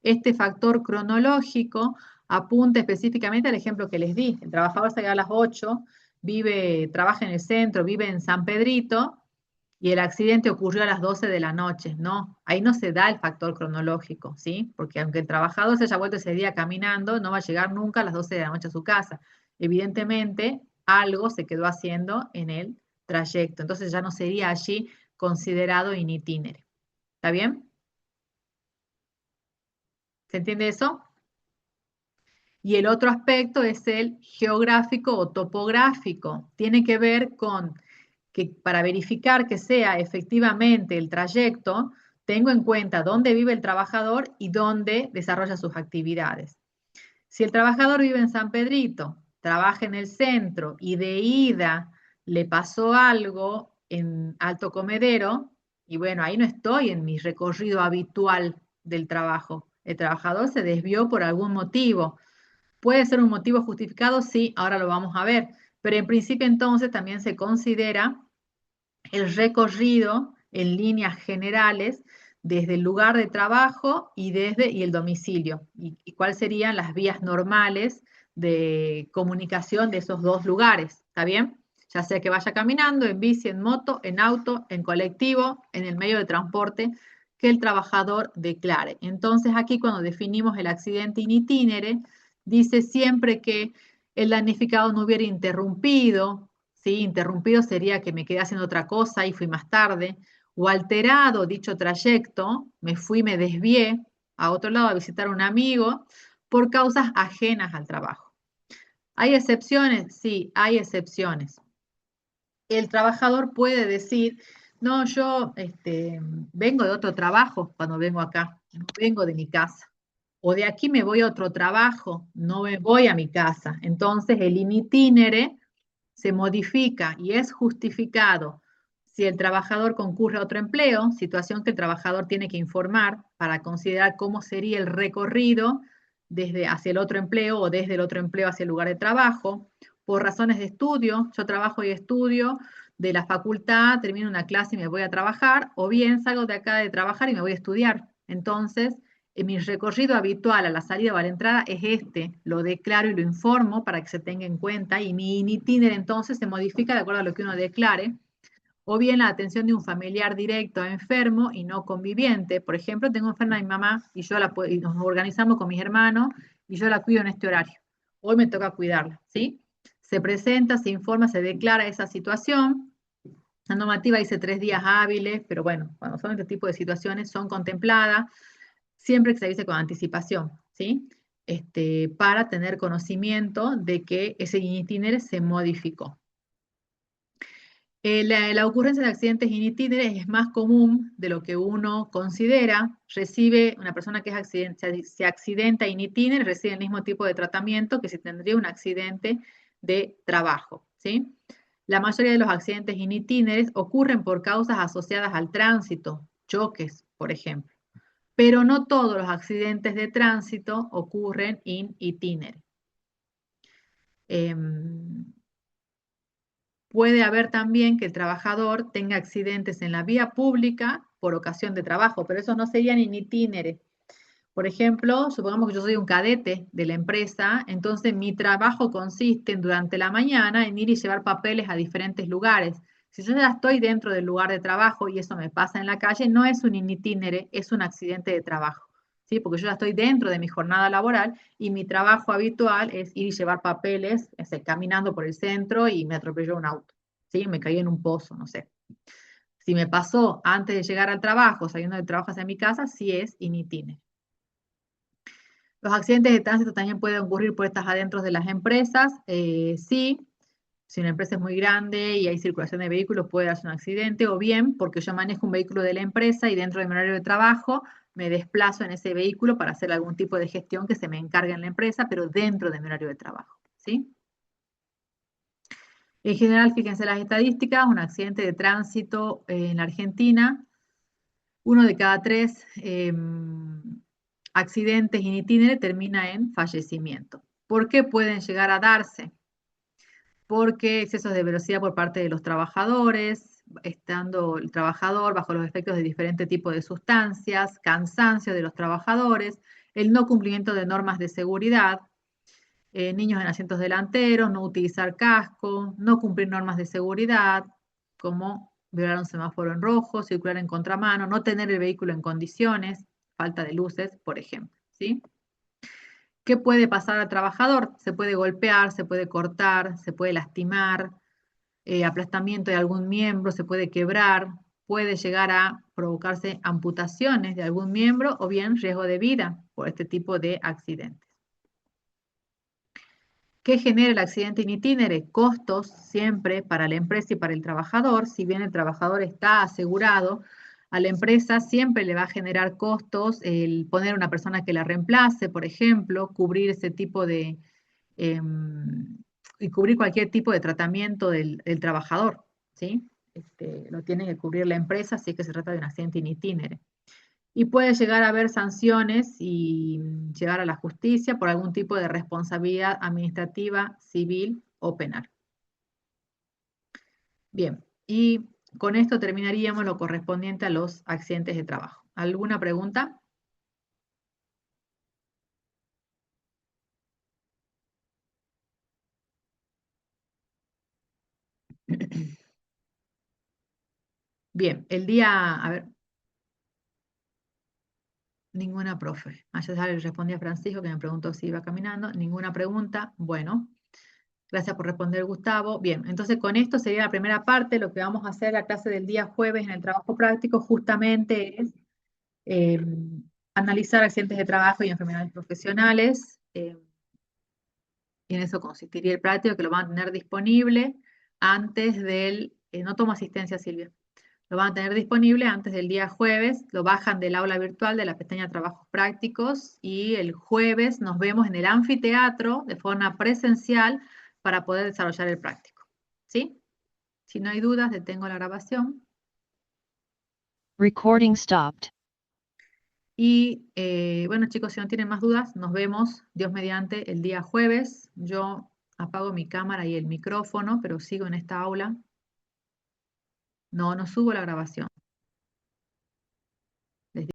Este factor cronológico apunta específicamente al ejemplo que les di. El trabajador sale a las 8, trabaja en el centro, vive en San Pedrito, y el accidente ocurrió a las 12 de la noche. No, ahí no se da el factor cronológico, ¿sí? Porque aunque el trabajador se haya vuelto ese día caminando, no va a llegar nunca a las 12 de la noche a su casa. Evidentemente, algo se quedó haciendo en el trayecto. Entonces ya no sería allí considerado in itinere. ¿Está bien? ¿Se entiende eso? Y el otro aspecto es el geográfico o topográfico. Tiene que ver con que para verificar que sea efectivamente el trayecto, tengo en cuenta dónde vive el trabajador y dónde desarrolla sus actividades. Si el trabajador vive en San Pedrito, trabaja en el centro y de ida le pasó algo en Alto Comedero, y bueno, ahí no estoy en mi recorrido habitual del trabajo. El trabajador se desvió por algún motivo. ¿Puede ser un motivo justificado? Sí, ahora lo vamos a ver. Pero en principio entonces también se considera el recorrido en líneas generales desde el lugar de trabajo y el domicilio. Y cuáles serían las vías normales de comunicación de esos 2 lugares. ¿Está bien? Ya sea que vaya caminando, en bici, en moto, en auto, en colectivo, en el medio de transporte que el trabajador declare. Entonces aquí cuando definimos el accidente in itinere, dice siempre que el damnificado no hubiera interrumpido, ¿sí? Interrumpido sería que me quedé haciendo otra cosa y fui más tarde, o alterado dicho trayecto, me desvié a otro lado a visitar a un amigo por causas ajenas al trabajo. ¿Hay excepciones? Sí, hay excepciones. El trabajador puede decir, no, yo vengo de otro trabajo cuando vengo acá, no vengo de mi casa. O de aquí me voy a otro trabajo, no me voy a mi casa. Entonces el in itinere se modifica y es justificado si el trabajador concurre a otro empleo, situación que el trabajador tiene que informar para considerar cómo sería el recorrido desde hacia el otro empleo o desde el otro empleo hacia el lugar de trabajo. Por razones de estudio, yo trabajo y estudio de la facultad, termino una clase y me voy a trabajar, o bien salgo de acá de trabajar y me voy a estudiar. Entonces, Mi recorrido habitual a la salida o a la entrada es este, lo declaro y lo informo para que se tenga en cuenta, y mi itinerario entonces se modifica de acuerdo a lo que uno declare, o bien la atención de un familiar directo enfermo y no conviviente. Por ejemplo, tengo enferma a mi mamá y y nos organizamos con mis hermanos y yo la cuido en este horario. Hoy me toca cuidarla, ¿sí? Se presenta, se informa, se declara esa situación. La normativa dice 3 días hábiles, pero bueno, cuando son este tipo de situaciones son contempladas, siempre que se avise con anticipación, ¿sí? Para tener conocimiento de que ese itinerario se modificó. La ocurrencia de accidentes in itinere es más común de lo que uno considera. Recibe una persona que se accidenta in itinere, recibe el mismo tipo de tratamiento que si tendría un accidente de trabajo, ¿sí? La mayoría de los accidentes in itinere ocurren por causas asociadas al tránsito, choques, por ejemplo. Pero no todos los accidentes de tránsito ocurren in itinere. Puede haber también que el trabajador tenga accidentes en la vía pública por ocasión de trabajo, pero eso no sería in itinere. Por ejemplo, supongamos que yo soy un cadete de la empresa, entonces mi trabajo consiste durante la mañana en ir y llevar papeles a diferentes lugares. Si yo ya estoy dentro del lugar de trabajo y eso me pasa en la calle, no es un in itinere, es un accidente de trabajo, ¿sí? Porque yo ya estoy dentro de mi jornada laboral y mi trabajo habitual es ir y llevar papeles, caminando por el centro y me atropelló un auto, ¿sí? Me caí en un pozo, no sé. Si me pasó antes de llegar al trabajo, saliendo del trabajo hacia mi casa, sí es in itinere. Los accidentes de tránsito también pueden ocurrir por estas adentros de las empresas. Sí, si una empresa es muy grande y hay circulación de vehículos, puede darse un accidente, o bien porque yo manejo un vehículo de la empresa y dentro de mi horario de trabajo me desplazo en ese vehículo para hacer algún tipo de gestión que se me encargue en la empresa, pero dentro de mi horario de trabajo, ¿sí? En general, fíjense las estadísticas, un accidente de tránsito en la Argentina, 1 de cada 3 accidentes in itinere termina en fallecimiento. ¿Por qué pueden llegar a darse? Porque excesos de velocidad por parte de los trabajadores, estando el trabajador bajo los efectos de diferentes tipos de sustancias, cansancio de los trabajadores, el no cumplimiento de normas de seguridad, niños en asientos delanteros, no utilizar casco, no cumplir normas de seguridad, como violar un semáforo en rojo, circular en contramano, no tener el vehículo en condiciones, falta de luces, por ejemplo, ¿sí? ¿Qué puede pasar al trabajador? Se puede golpear, se puede cortar, se puede lastimar, aplastamiento de algún miembro, se puede quebrar, puede llegar a provocarse amputaciones de algún miembro o bien riesgo de vida por este tipo de accidentes. ¿Qué genera el accidente in itinere? Costos siempre para la empresa y para el trabajador. Si bien el trabajador está asegurado, a la empresa siempre le va a generar costos el poner una persona que la reemplace, por ejemplo, cubrir ese tipo de, y cubrir cualquier tipo de tratamiento del trabajador, ¿sí? Lo tiene que cubrir la empresa si es que se trata de un accidente in itinere. Y puede llegar a haber sanciones y llegar a la justicia por algún tipo de responsabilidad administrativa, civil o penal. Bien, y con esto terminaríamos lo correspondiente a los accidentes de trabajo. ¿Alguna pregunta? Bien, el día, a ver, ninguna profe. Ayer ya le respondí a Francisco que me preguntó si iba caminando. Ninguna pregunta. Bueno, gracias por responder, Gustavo. Bien, entonces con esto sería la primera parte. Lo que vamos a hacer la clase del día jueves en el trabajo práctico justamente es analizar accidentes de trabajo y enfermedades profesionales. Y en eso consistiría el práctico que lo van a tener disponible antes del, no tomo asistencia, Silvia. Lo van a tener disponible antes del día jueves, lo bajan del aula virtual de la pestaña Trabajos Prácticos y el jueves nos vemos en el anfiteatro de forma presencial para poder desarrollar el práctico. ¿Sí? Si no hay dudas, detengo la grabación. Recording stopped. Y bueno, chicos, si no tienen más dudas, nos vemos, Dios mediante, el día jueves. Yo apago mi cámara y el micrófono, pero sigo en esta aula. No subo la grabación.